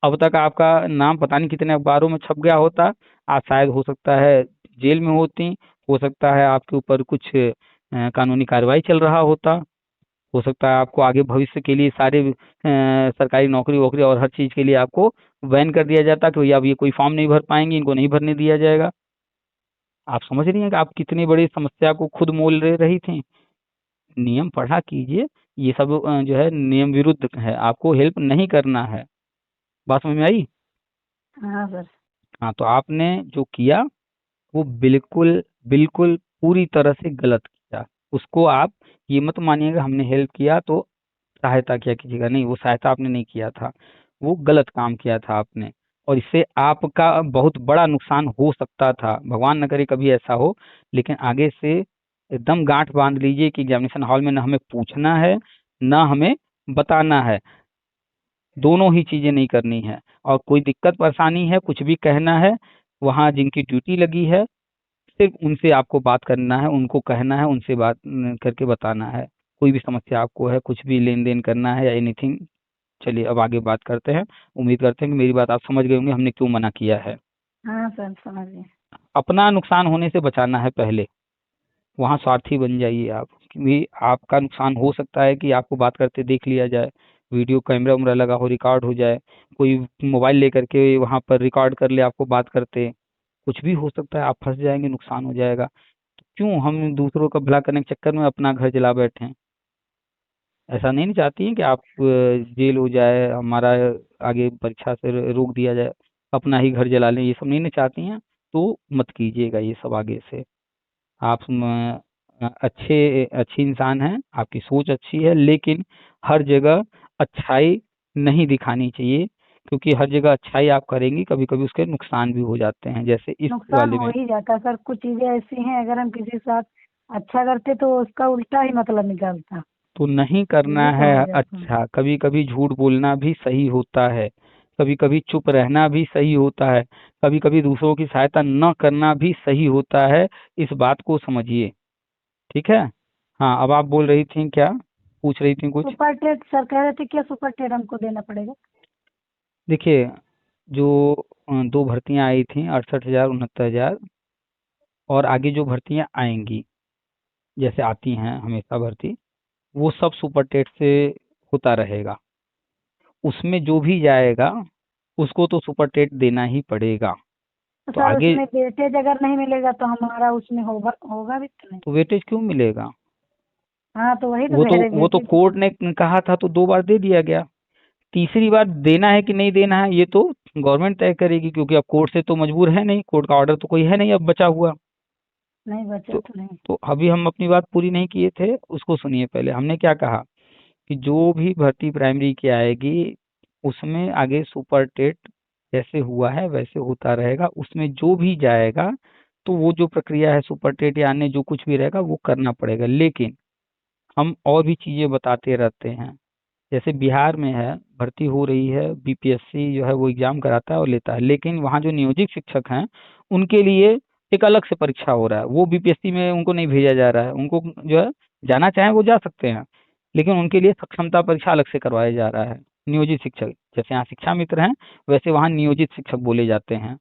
Speaker 1: अब तक आपका नाम पता नहीं कितने अखबारों में छप गया होता, आज शायद हो सकता है जेल में होती, हो सकता है आपके ऊपर कुछ कानूनी कार्रवाई चल रहा होता, हो सकता है आपको आगे भविष्य के लिए सारे सरकारी नौकरी वोकरी और हर चीज के लिए आपको बैन कर दिया जाता कि भैया अब ये कोई फॉर्म नहीं भर पाएंगे, इनको नहीं भरने दिया जाएगा। आप समझ रही हैं कि आप कितनी बड़ी समस्या को खुद मोल ले रही थी? नियम पढ़ा कीजिए, ये सब जो है नियम विरुद्ध है, आपको हेल्प नहीं करना है। बात समझ में आई?
Speaker 2: हाँ सर।
Speaker 1: हाँ, तो आपने जो किया वो बिल्कुल बिल्कुल पूरी तरह से गलत किया। उसको आप ये मत मानिएगा हमने हेल्प किया तो सहायता किया कीजिएगा, नहीं, वो सहायता आपने नहीं किया था, वो गलत काम किया था आपने। और इससे आपका बहुत बड़ा नुकसान हो सकता था, भगवान न करे कभी ऐसा हो। लेकिन आगे से एकदम गांठ बांध लीजिए कि एग्जामिनेशन हॉल में न हमें पूछना है, न हमें बताना है, दोनों ही चीजें नहीं करनी है। और कोई दिक्कत परेशानी है, कुछ भी कहना है, वहाँ जिनकी ड्यूटी लगी है सिर्फ उनसे आपको बात करना है, उनको कहना है, उनसे बात करके बताना है। कोई भी समस्या आपको है, कुछ भी लेन देन करना है या एनीथिंग। चलिए अब आगे बात करते हैं। उम्मीद करते हैं कि मेरी बात आप समझ गए होंगे हमने क्यों मना किया है।
Speaker 2: हाँ सर, समझ गए।
Speaker 1: अपना नुकसान होने से बचाना है पहले, वहाँ स्वार्थी बन जाइए आप, क्योंकि आपका नुकसान हो सकता है कि आपको बात करते देख लिया जाए, वीडियो कैमरा उमरा लगा हो, रिकॉर्ड हो जाए, कोई मोबाइल लेकर के वहाँ पर रिकॉर्ड कर ले आपको बात करते, कुछ भी हो सकता है, आप फंस जाएंगे, नुकसान हो जाएगा। तो क्यों हम दूसरों का भला करने के चक्कर में अपना घर जला बैठे हैं? ऐसा नहीं चाहती हैं कि आप जेल हो जाए, हमारा आगे परीक्षा से रोक दिया जाए, अपना ही घर जला लें, ये सब नहीं ना चाहती हैं? तो मत कीजिएगा ये सब आगे से। आप अच्छे अच्छी इंसान हैं, आपकी सोच अच्छी है, लेकिन हर जगह अच्छाई नहीं दिखानी चाहिए, क्योंकि हर जगह अच्छाई आप करेंगी कभी कभी उसके नुकसान भी हो जाते हैं, जैसे इस
Speaker 2: नुकसान
Speaker 1: वाले
Speaker 2: हो
Speaker 1: में।
Speaker 2: ही जाता है सर, कुछ चीजें ऐसी हैं अगर हम किसी के साथ अच्छा करते तो उसका उल्टा ही मतलब निकलता।
Speaker 1: तो नहीं करना
Speaker 2: ये तो
Speaker 1: है
Speaker 2: हो जाता है।
Speaker 1: अच्छा, कभी कभी झूठ बोलना भी सही होता है, कभी कभी चुप रहना भी सही होता है, कभी कभी दूसरों की सहायता न करना भी सही होता है। इस बात को समझिए, ठीक है? हाँ, अब आप बोल रही थी क्या, पूछ रही थी कुछ?
Speaker 2: सुपर टेट सर कह रहे थे, क्या सुपर टेट हमको देना पड़ेगा?
Speaker 1: देखिए, जो दो भर्तियां आई थी, 68,000 69,000, और आगे जो भर्तियां आएंगी, जैसे आती हैं हमेशा भर्ती, वो सब सुपर टेट से होता रहेगा। उसमें जो भी जाएगा उसको तो सुपर टेट देना ही पड़ेगा।
Speaker 2: तो
Speaker 1: तो
Speaker 2: सर
Speaker 1: आगे,
Speaker 2: उसमें वेटेज अगर नहीं मिलेगा तो हमारा उसमें होगा होगा भी तो नहीं।
Speaker 1: तो वेटेज क्यों मिलेगा?
Speaker 2: हाँ तो वही तो
Speaker 1: वो
Speaker 2: कह
Speaker 1: तो
Speaker 2: रहे
Speaker 1: वो तो
Speaker 2: वेटेज।
Speaker 1: कोर्ट ने कहा था तो 2 बार दे दिया गया, तीसरी बार देना है कि नहीं देना है ये तो गवर्नमेंट तय करेगी, क्योंकि अब कोर्ट से तो मजबूर है नहीं, कोर्ट का ऑर्डर तो कोई है नहीं अब बचा हुआ।
Speaker 2: नहीं बचा
Speaker 1: तो
Speaker 2: तो नहीं।
Speaker 1: तो अभी हम अपनी बात पूरी नहीं किए थे, उसको सुनिए पहले। हमने क्या कहा कि जो भी भर्ती प्राइमरी की आएगी उसमें आगे सुपर टेट जैसे हुआ है वैसे होता रहेगा, उसमें जो भी जाएगा तो वो जो प्रक्रिया है सुपर टेट या अन्य जो कुछ भी रहेगा वो करना पड़ेगा। लेकिन हम और भी चीजें बताते रहते हैं, जैसे बिहार में है, भर्ती हो रही है, बीपीएससी जो है वो एग्जाम कराता है और लेता है, लेकिन वहाँ जो नियोजित शिक्षक हैं उनके लिए एक अलग से परीक्षा हो रहा है, वो बीपीएससी में उनको नहीं भेजा जा रहा है, उनको जो है जाना चाहे वो जा सकते हैं, लेकिन उनके लिए सक्षमता परीक्षा अलग से करवाया जा रहा है। नियोजित शिक्षक जैसे यहाँ शिक्षा मित्र हैं, वैसे वहाँ नियोजित शिक्षक बोले जाते हैं,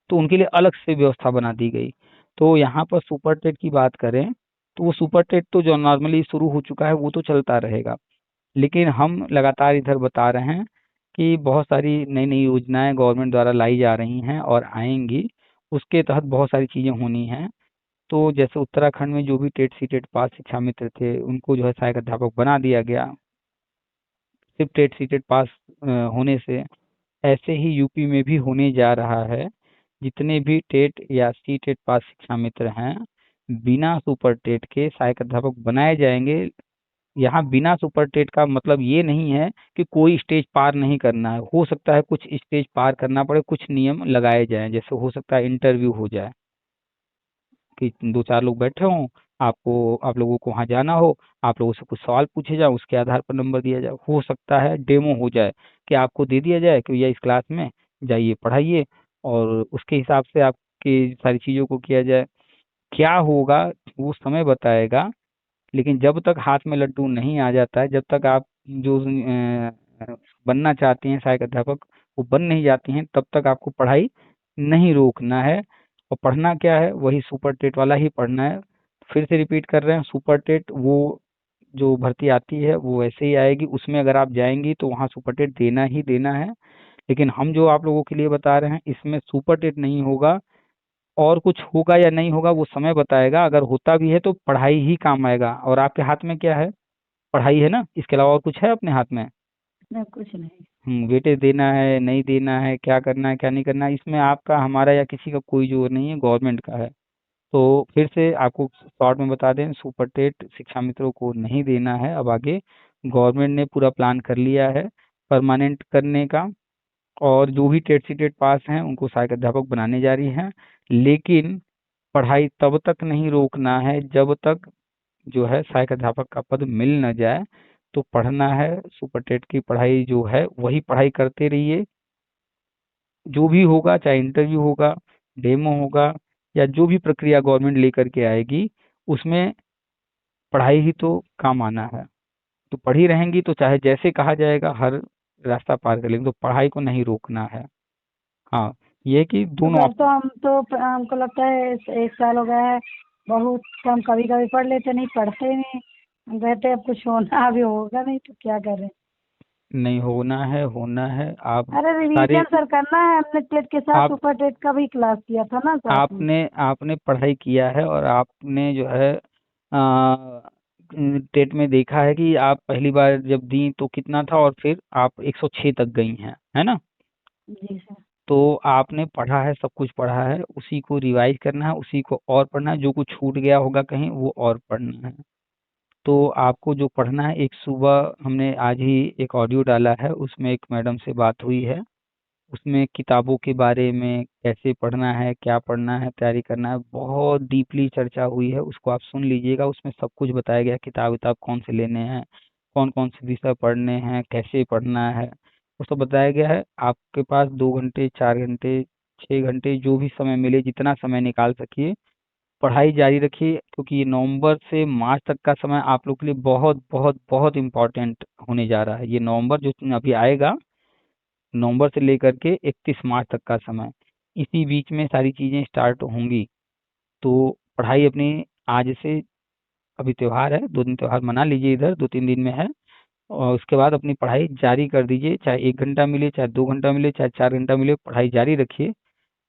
Speaker 1: तो उनके लिए अलग से व्यवस्था बना दी गई। तो यहाँ पर सुपर टेट की बात करें तो वो सुपर टेट तो जो नॉर्मली शुरू हो चुका है वो तो चलता रहेगा, लेकिन हम लगातार इधर बता रहे हैं कि बहुत सारी नई नई योजनाएं गवर्नमेंट द्वारा लाई जा रही हैं और आएंगी, उसके तहत बहुत सारी चीज़ें होनी हैं। तो जैसे उत्तराखंड में जो भी टेट सी टेट पास शिक्षा मित्र थे उनको जो है सहायक अध्यापक बना दिया गया, सिर्फ टेट सी टेट पास होने से। ऐसे ही यूपी में भी होने जा रहा है। जितने भी टेट या सी टेट पास शिक्षा मित्र हैं, बिना सुपर टेट के सहायक अध्यापक बनाए जाएंगे। यहाँ बिना सुपर टेट का मतलब ये नहीं है कि कोई स्टेज पार नहीं करना है। हो सकता है कुछ स्टेज पार करना पड़े, कुछ नियम लगाए जाएं, जैसे हो सकता है इंटरव्यू हो जाए कि दो चार लोग बैठे हों, आप लोगों को वहाँ जाना हो, आप लोगों से कुछ सवाल पूछे जाए, उसके आधार पर नंबर दिया जाए। हो सकता है डेमो हो जाए कि आपको दे दिया जाए कि भैया इस क्लास में जाइए पढ़ाइए, और उसके हिसाब से आपकी सारी चीज़ों को किया जाए। क्या होगा वो समय बताएगा, लेकिन जब तक हाथ में लड्डू नहीं आ जाता है, जब तक आप जो बनना चाहती हैं सहायक अध्यापक वो बन नहीं जाती हैं, तब तक आपको पढ़ाई नहीं रोकना है। और पढ़ना क्या है, वही सुपर टेट वाला ही पढ़ना है। फिर से रिपीट कर रहे हैं, सुपर टेट वो जो भर्ती आती है वो वैसे ही आएगी, उसमें अगर आप जाएंगी तो वहाँ सुपर टेट देना ही देना है। लेकिन हम जो आप लोगों के लिए बता रहे हैं इसमें सुपर टेट नहीं होगा, और कुछ होगा या नहीं होगा वो समय बताएगा। अगर होता भी है तो पढ़ाई ही काम आएगा, और आपके हाथ में क्या है, पढ़ाई है ना, इसके अलावा और कुछ है अपने हाथ में?
Speaker 2: नहीं, कुछ नहीं।
Speaker 1: वेटेज देना है नहीं देना है, क्या करना है क्या नहीं करना है, इसमें आपका हमारा या किसी का कोई जोर नहीं है, गवर्नमेंट का है। तो फिर से आपको शॉर्ट में बता दें, सुपर टेट शिक्षा मित्रों को नहीं देना है अब आगे। गवर्नमेंट ने पूरा प्लान कर लिया है परमानेंट करने का, और जो भी टेट सी टेट पास हैं उनको सहायक अध्यापक बनाने जा रही हैं। लेकिन पढ़ाई तब तक नहीं रोकना है जब तक जो है सहायक अध्यापक का पद मिल न जाए। तो पढ़ना है, सुपर टेट की पढ़ाई जो है वही पढ़ाई करते रहिए। जो भी होगा, चाहे इंटरव्यू होगा, डेमो होगा, या जो भी प्रक्रिया गवर्नमेंट लेकर के आएगी, उसमें पढ़ाई ही तो काम आना है। तो पढ़ी रहेंगी तो चाहे जैसे कहा जाएगा हर रास्ता पार कर लेंगे, तो पढ़ाई को नहीं रोकना है। हाँ, ये कि
Speaker 2: तो
Speaker 1: दोनों
Speaker 2: सर, तो हमको लगता है 1 साल हो गया है, बहुत कम, कभी कभी पढ़ लेते, नहीं पढ़ते नहीं। हम कहते अब कुछ होना अभी होगा नहीं तो क्या करें।
Speaker 1: नहीं होना है, होना है। आप
Speaker 2: अरे
Speaker 1: सारे
Speaker 2: रिवीजन सर करना है, हमने टेट के साथ
Speaker 1: आप
Speaker 2: सुपर टेट का भी क्लास किया था ना साथ में।
Speaker 1: आपने आपने पढ़ाई किया है, और आपने जो है आ, टेट में देखा है कि आप पहली बार जब दी तो कितना था, और फिर आप 106 तक गई हैं, है ना?
Speaker 2: जी सर।
Speaker 1: तो आपने पढ़ा है, सब कुछ पढ़ा है, उसी को रिवाइज करना है, उसी को और पढ़ना है, जो कुछ छूट गया होगा कहीं वो और पढ़ना है। तो आपको जो पढ़ना है, एक सुबह हमने आज ही एक ऑडियो डाला है, उसमें एक मैडम से बात हुई है। उसमें किताबों के बारे में कैसे पढ़ना है, क्या पढ़ना है, तैयारी करना है, बहुत डीपली चर्चा हुई है, उसको आप सुन लीजिएगा। उसमें सब कुछ बताया गया है, किताब विताब कौन से लेने हैं, कौन कौन से विषय पढ़ने हैं, कैसे पढ़ना है, वो सब बताया गया है। आपके पास 2 घंटे, 4 घंटे, 6 घंटे, जो भी समय मिले, जितना समय निकाल सकिए पढ़ाई जारी रखिए, क्योंकि ये नवंबर से मार्च तक का समय आप लोग के लिए बहुत बहुत बहुत इम्पोर्टेंट होने जा रहा है। ये नवंबर जो अभी आएगा, नवंबर से लेकर के 31 मार्च तक का समय, इसी बीच में सारी चीज़ें स्टार्ट होंगी। तो पढ़ाई अपनी आज से, अभी त्योहार है, 2 दिन त्योहार मना लीजिए, इधर 2-3 दिन में है, और उसके बाद अपनी पढ़ाई जारी कर दीजिए। चाहे 1 घंटा मिले, चाहे 2 घंटा मिले, चाहे 4 घंटा मिले, पढ़ाई जारी रखिए।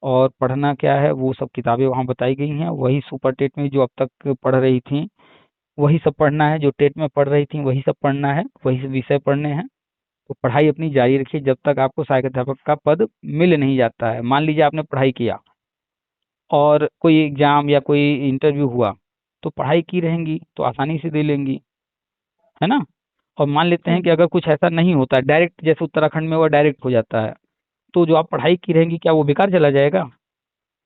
Speaker 1: और पढ़ना क्या है, वो सब किताबें वहाँ बताई गई हैं, वही सुपर टेट में जो अब तक पढ़ रही थी वही सब पढ़ना है, जो टेट में पढ़ रही थी वही सब पढ़ना है, वही सब विषय पढ़ने हैं। तो पढ़ाई अपनी जारी रखिए जब तक आपको सहायक अध्यापक का पद मिल नहीं जाता है। मान लीजिए आपने पढ़ाई किया और कोई एग्जाम या कोई इंटरव्यू हुआ, तो पढ़ाई की रहेंगी तो आसानी से दे लेंगी, है ना? और मान लेते हैं कि अगर कुछ ऐसा नहीं होता है, डायरेक्ट जैसे उत्तराखंड में वो डायरेक्ट हो जाता है, तो जो आप पढ़ाई की रहेंगी क्या वो बेकार चला जाएगा?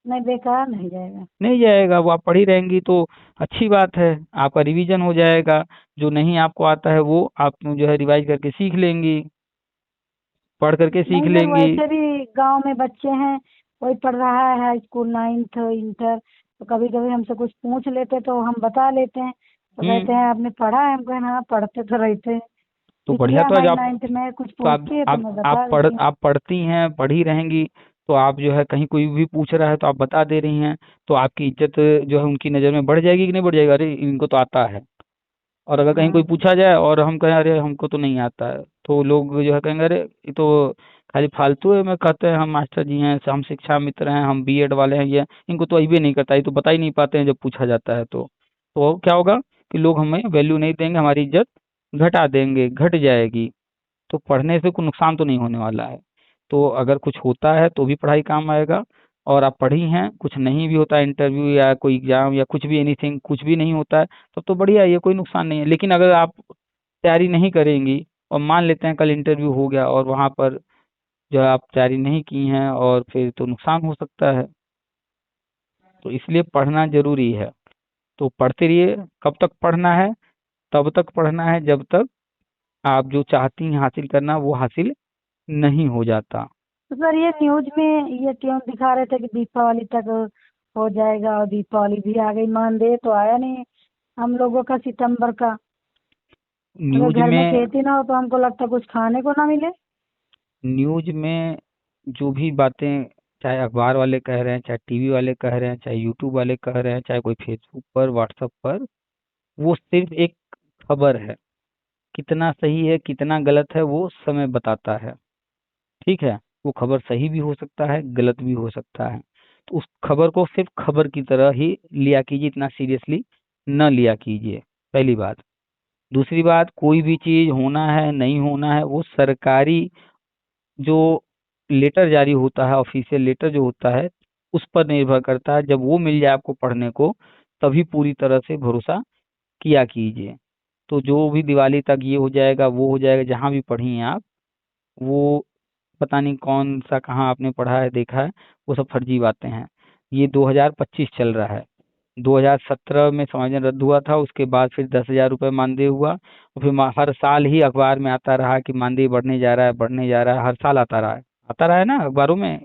Speaker 2: नहीं, बेकार नहीं जाएगा।
Speaker 1: नहीं जाएगा, वो आप पढ़ी रहेंगी तो अच्छी बात है, आपका रिवीजन हो जाएगा। जो नहीं आपको आता है वो आप जो है रिवाइज करके सीख लेंगी, पढ़ करके सीख
Speaker 2: नहीं सर,
Speaker 1: लेंगी।
Speaker 2: वैसे भी गांव में बच्चे हैं, कोई पढ़ रहा है हाई स्कूल, 9th इंटर, तो कभी कभी हमसे कुछ पूछ लेते तो हम बता लेते हैं, तो
Speaker 1: हम्म
Speaker 2: कहते हैं आपने पढ़ा है? हम कहें हाँ, पढ़ते तो रहते हैं।
Speaker 1: तो बढ़िया।
Speaker 2: बिटिया
Speaker 1: तो आज
Speaker 2: हमारी
Speaker 1: आप
Speaker 2: 9th में कुछ
Speaker 1: तो आप
Speaker 2: पूछती है तो
Speaker 1: आप
Speaker 2: मैं बता देती हूँ।
Speaker 1: आप पढ़ती हैं, पढ़ी रहेंगी, तो आप जो है कहीं कोई भी पूछ रहा है तो आप बता दे रही हैं, तो आपकी इज्जत जो है उनकी नज़र में बढ़ जाएगी कि नहीं बढ़ जाएगी? अरे इनको तो आता है। और अगर कहीं कोई
Speaker 2: हाँ।
Speaker 1: पूछा जाए और हम कहें अरे हमको तो नहीं आता है, तो लोग जो है कहेंगे अरे ये तो खाली फालतू में कहते हैं हम मास्टर जी हैं, हम शिक्षा मित्र हैं, हम बीएड वाले हैं, ये इनको तो अभी नहीं करता, ये तो बता ही नहीं पाते हैं जब पूछा जाता है तो क्या होगा कि लोग हमें वैल्यू नहीं देंगे, हमारी इज्जत घटा देंगे, घट जाएगी। तो पढ़ने से कोई नुकसान तो नहीं होने वाला है। तो अगर कुछ होता है तो भी पढ़ाई काम आएगा, और आप पढ़ी हैं, कुछ नहीं भी होता है, इंटरव्यू या कोई एग्जाम या कुछ भी एनीथिंग कुछ भी नहीं होता है, तब तो बढ़िया है, ये कोई नुकसान नहीं है। लेकिन अगर आप तैयारी नहीं करेंगी और मान लेते हैं कल इंटरव्यू हो गया और वहाँ पर जो है आप तैयारी नहीं की हैं, और फिर तो नुकसान हो सकता है। तो इसलिए पढ़ना जरूरी है। तो पढ़ते रहिए। कब तक पढ़ना है? तब तक पढ़ना है जब तक आप जो चाहती हैं हासिल करना वो हासिल नहीं हो जाता।
Speaker 2: तो सर ये न्यूज में ये क्यों दिखा रहे थे कि दीपावली तक हो जाएगा, और दीपावली भी आ गई, मानदेय तो आया नहीं हम लोगों का सितंबर का। अगर
Speaker 1: न्यूज
Speaker 2: घर में
Speaker 1: में
Speaker 2: खेती ना हो तो हमको लगता कुछ खाने को ना मिले।
Speaker 1: न्यूज में जो भी बातें, चाहे अखबार वाले कह रहे हैं, चाहे टीवी वाले कह रहे हैं, चाहे यूट्यूब वाले कह रहे हैं, चाहे कोई फेसबुक पर व्हाट्सएप पर, वो सिर्फ एक खबर है। कितना सही है कितना गलत है वो समय बताता है। ठीक है, वो खबर सही भी हो सकता है, गलत भी हो सकता है। तो उस खबर को सिर्फ खबर की तरह ही लिया कीजिए, इतना सीरियसली न लिया कीजिए, पहली बात। दूसरी बात, कोई भी चीज होना है नहीं होना है वो सरकारी जो लेटर जारी होता है, ऑफिशियल लेटर जो होता है, उस पर निर्भर करता है। जब वो मिल जाए आपको पढ़ने को, तभी पूरी तरह से भरोसा किया कीजिए। तो जो भी दिवाली तक ये हो जाएगा वो हो जाएगा, जहाँ भी पढ़ी हैं आप, वो पता नहीं कौन सा कहाँ आपने पढ़ा है देखा है, वो सब फर्जी बातें हैं। ये 2025 चल रहा है। 2017 में समायोजन रद्द हुआ था, उसके बाद फिर 10,000 रुपये मानदेय हुआ, और फिर हर साल ही अखबार में आता रहा कि मानदेय बढ़ने जा रहा है, बढ़ने जा रहा है, हर साल आता रहा है ना अखबारों में,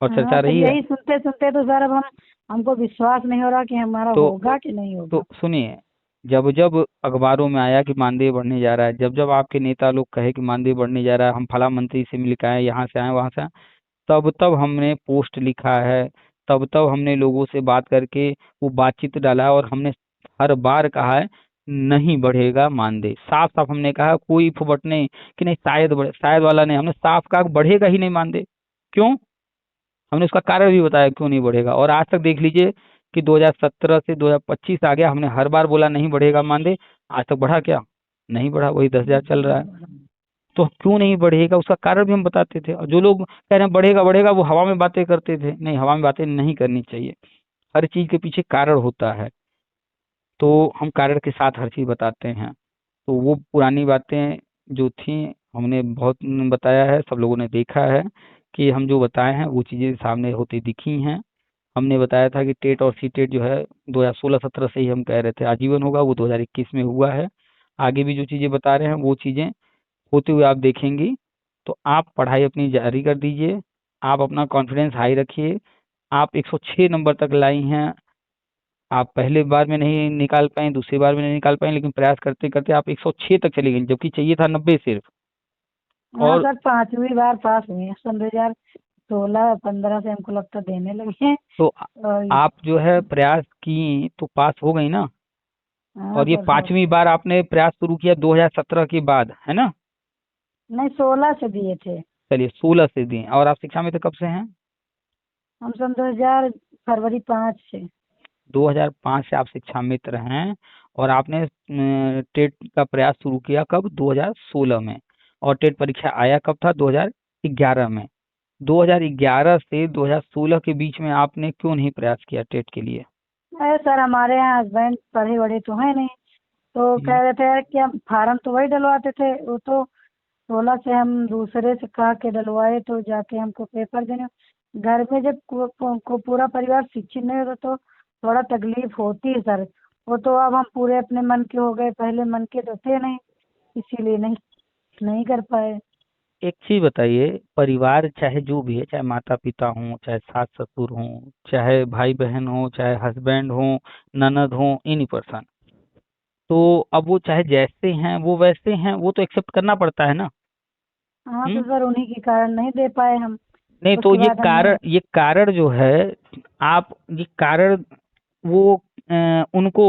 Speaker 1: और
Speaker 2: हाँ
Speaker 1: चर्चा
Speaker 2: तो
Speaker 1: रही है।
Speaker 2: यही सुनते सुनते तो सर अब हमको विश्वास नहीं हो रहा कि हमारा
Speaker 1: तो
Speaker 2: होगा कि नहीं
Speaker 1: तो
Speaker 2: होगा।
Speaker 1: सुनिए, जब जब अखबारों में आया कि मानदेय बढ़ने जा रहा है, जब जब आपके नेता लोग कहे कि मानदेय बढ़ने जा रहा है, हम फला मंत्री से मिल के आए, यहाँ से आए वहाँ से आए, तब तब हमने पोस्ट लिखा है, तब तब हमने लोगों से बात करके वो बातचीत डाला है, और हमने हर बार कहा है नहीं बढ़ेगा मानदेय। साफ साफ हमने कहा, कोई फुबटने कि नहीं शायद बढ़े, शायद वाला नहीं, हमने साफ कहा कि बढ़ेगा ही नहीं मानदेय। क्यों? हमने उसका कारण भी बताया क्यों नहीं बढ़ेगा। और आज तक देख लीजिए कि 2017 से 2025 आ गया, हमने हर बार बोला नहीं बढ़ेगा मानदेय, आज तक बढ़ा क्या? नहीं बढ़ा, वही 10,000 चल रहा है। तो क्यों नहीं बढ़ेगा उसका कारण भी हम बताते थे। और जो लोग कह रहे हैं बढ़ेगा बढ़ेगा, वो हवा में बातें करते थे। नहीं, हवा में बातें नहीं करनी चाहिए, हर चीज के पीछे कारण होता है। तो हम कारण के साथ हर चीज बताते हैं। तो वो पुरानी बातें जो थी, हमने बहुत बताया है, सब लोगों ने देखा है कि हम जो बताए हैं वो चीजें सामने होती दिखी हैं। हमने बताया था कि टेट और सी टेट जो है 2016-17 से ही हम कह रहे थे आजीवन होगा, वो 2021 में हुआ है। आगे भी जो चीजें बता रहे हैं वो चीजें होते हुए आप देखेंगी। तो आप पढ़ाई अपनी जारी कर दीजिए, आप अपना कॉन्फिडेंस हाई रखिए। आप 106 नंबर तक लाई हैं। आप पहले बार में नहीं निकाल पाए, दूसरी बार में नहीं निकाल पाए, लेकिन प्रयास करते करते आप 106 तक चली गई, जबकि चाहिए था 90 सिर्फ।
Speaker 2: हाँ
Speaker 1: और
Speaker 2: सर 5वीं बार पास हुए हैं, सन 2016-15 से हमको लगता देने लगे हैं।
Speaker 1: तो
Speaker 2: और
Speaker 1: आप जो है प्रयास की तो पास हो गई ना।
Speaker 2: हाँ
Speaker 1: और ये
Speaker 2: सर हो
Speaker 1: पांचवी बार आपने प्रयास शुरू किया 2017 के बाद, है ना?
Speaker 2: नहीं 16 से दिए थे।
Speaker 1: चलिए, 16 से दिए। और आप शिक्षा में तो कब से हैं?
Speaker 2: हम सन 2000 फरवरी 5 से।
Speaker 1: 2005 से आप शिक्षा मित्र हैं। और आपने टेट का प्रयास शुरू किया कब? 2016 में। और टेट परीक्षा आया कब था? 2011 में। 2011 से 2016 के बीच में आपने क्यों नहीं प्रयास किया टेट के लिए?
Speaker 2: अरे सर हमारे यहाँ हस्बैंड पढ़े बड़े तो है नहीं, तो
Speaker 1: हम्म।
Speaker 2: कह रहे थे कि हम फार्म तो वही डलवाते थे, वो तो 16 से हम दूसरे से कहा के डलवाए, तो जाके हमको पेपर देने। घर में जब को पूरा परिवार शिक्षित नहीं होता तो थोड़ा तकलीफ होती है सर। वो तो अब हम पूरे अपने मन के हो गए, पहले मन के तो थे नहीं, इसीलिए नहीं नहीं कर पाए।
Speaker 1: एक चीज बताइए, परिवार चाहे जो भी है, चाहे माता पिता हो, चाहे सास ससुर हो, चाहे भाई बहन हो, चाहे हस्बैंड हो, ननद हो, एनी पर्सन, तो अब वो चाहे जैसे हैं वो वैसे हैं, वो तो एक्सेप्ट करना पड़ता है ना।
Speaker 2: हाँ तो
Speaker 1: हम्म।
Speaker 2: सर उन्हीं के कारण नहीं दे पाए हम।
Speaker 1: नहीं, तो
Speaker 2: उसके बाद हमने
Speaker 1: ये कारण जो है, आप ये कारण वो उनको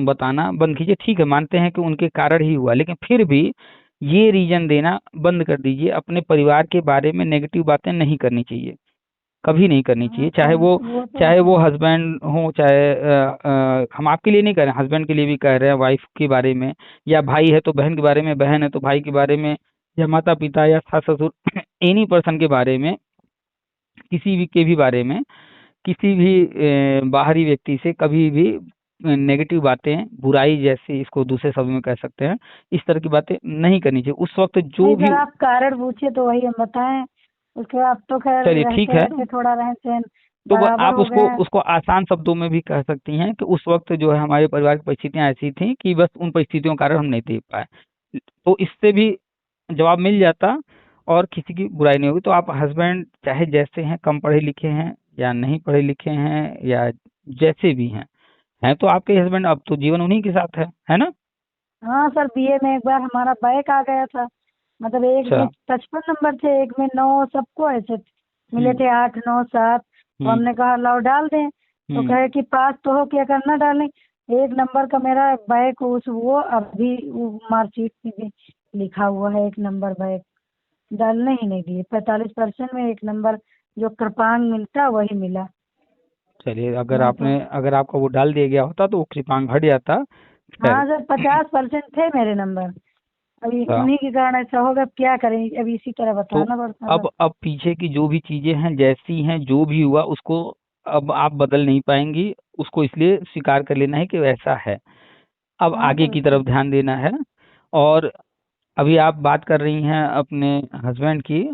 Speaker 1: बताना बंद कीजिए। ठीक है, मानते हैं कि उनके कारण ही हुआ, लेकिन फिर भी ये रीजन देना बंद कर दीजिए। अपने परिवार के बारे में नेगेटिव बातें नहीं करनी चाहिए, कभी नहीं करनी
Speaker 2: हाँ
Speaker 1: चाहिए। चाहे
Speaker 2: सर,
Speaker 1: वो
Speaker 2: वो तो
Speaker 1: चाहे वो हस्बैंड हो, चाहे हम आपके लिए नहीं कह रहे हैं, हस्बैंड के लिए भी कह रहे हैं, वाइफ के बारे में, या भाई है तो बहन के बारे में, बहन है तो भाई के बारे में, या माता पिता या सास ससुर एनी पर्सन के बारे में, किसी भी के भी बारे में, किसी भी बाहरी व्यक्ति से कभी भी नेगेटिव बातें, बुराई जैसे इसको दूसरे शब्द में कह सकते हैं, इस तरह की बातें नहीं करनी चाहिए उस वक्त जो
Speaker 2: नहीं
Speaker 1: भी।
Speaker 2: सर, आप कारण पूछे तो वही हम बताएं। उसके बाद तो खैर
Speaker 1: चलिए ठीक
Speaker 2: रहते
Speaker 1: है।
Speaker 2: रहते थोड़ा रहन सहन
Speaker 1: तो
Speaker 2: बराबर
Speaker 1: आप
Speaker 2: हो
Speaker 1: उसको
Speaker 2: गया है।
Speaker 1: उसको आसान शब्दों में भी कह सकती हैं कि उस वक्त जो है हमारे परिवार की परिस्थितियां ऐसी थी कि बस उन परिस्थितियों के कारण हम नहीं दे पाए। तो इससे भी जवाब मिल जाता और किसी की बुराई नहीं होगी। तो आप हस्बैंड चाहे जैसे हैं, कम पढ़े लिखे हैं या नहीं पढ़े लिखे हैं, या जैसे भी हैं तो आपके हस्बैंड, अब तो जीवन उन्हीं के साथ है ना?
Speaker 2: हाँ सर, बीए में एक बार हमारा बैक आ गया था। मतलब एक
Speaker 1: अच्छा।
Speaker 2: में 55 नंबर थे, एक में 9, सबको ऐसे मिले
Speaker 1: हम्म।
Speaker 2: थे 8, 9, 7। तो
Speaker 1: हम्म।
Speaker 2: हमने कहा लाओ डाल दें। तो
Speaker 1: हम्म।
Speaker 2: कहे कि पास तो हो, क्या करना डालें। 1 नंबर का मेरा बैक, उस वो अभी वो मार्कशीट में भी लिखा हुआ है 1 नंबर बैक। डालने ही नहीं दिए। 45% में 1 नंबर जो कृपांक मिलता वही मिला।
Speaker 1: चलिए,
Speaker 2: हाँ तो
Speaker 1: अगर आपका वो डाल दिया गया होता तो वो कृपांक हट जाता। खैर।
Speaker 2: हाँ सर, 50% थे मेरे नंबर। अभी
Speaker 1: अच्छा।
Speaker 2: उन्हीं के कारण ऐसा होगा। अब क्या करें, अभी इसी तरह
Speaker 1: तो
Speaker 2: बताना पड़ता है।
Speaker 1: अब पीछे की जो भी चीजें हैं, जैसी हैं, जो भी हुआ उसको अब आप बदल नहीं पाएंगी। उसको इसलिए स्वीकार कर लेना है कि वैसा है। अब
Speaker 2: हाँ
Speaker 1: आगे
Speaker 2: सर।
Speaker 1: की तरफ ध्यान देना है। और अभी आप बात कर रही हैं अपने हस्बैंड की।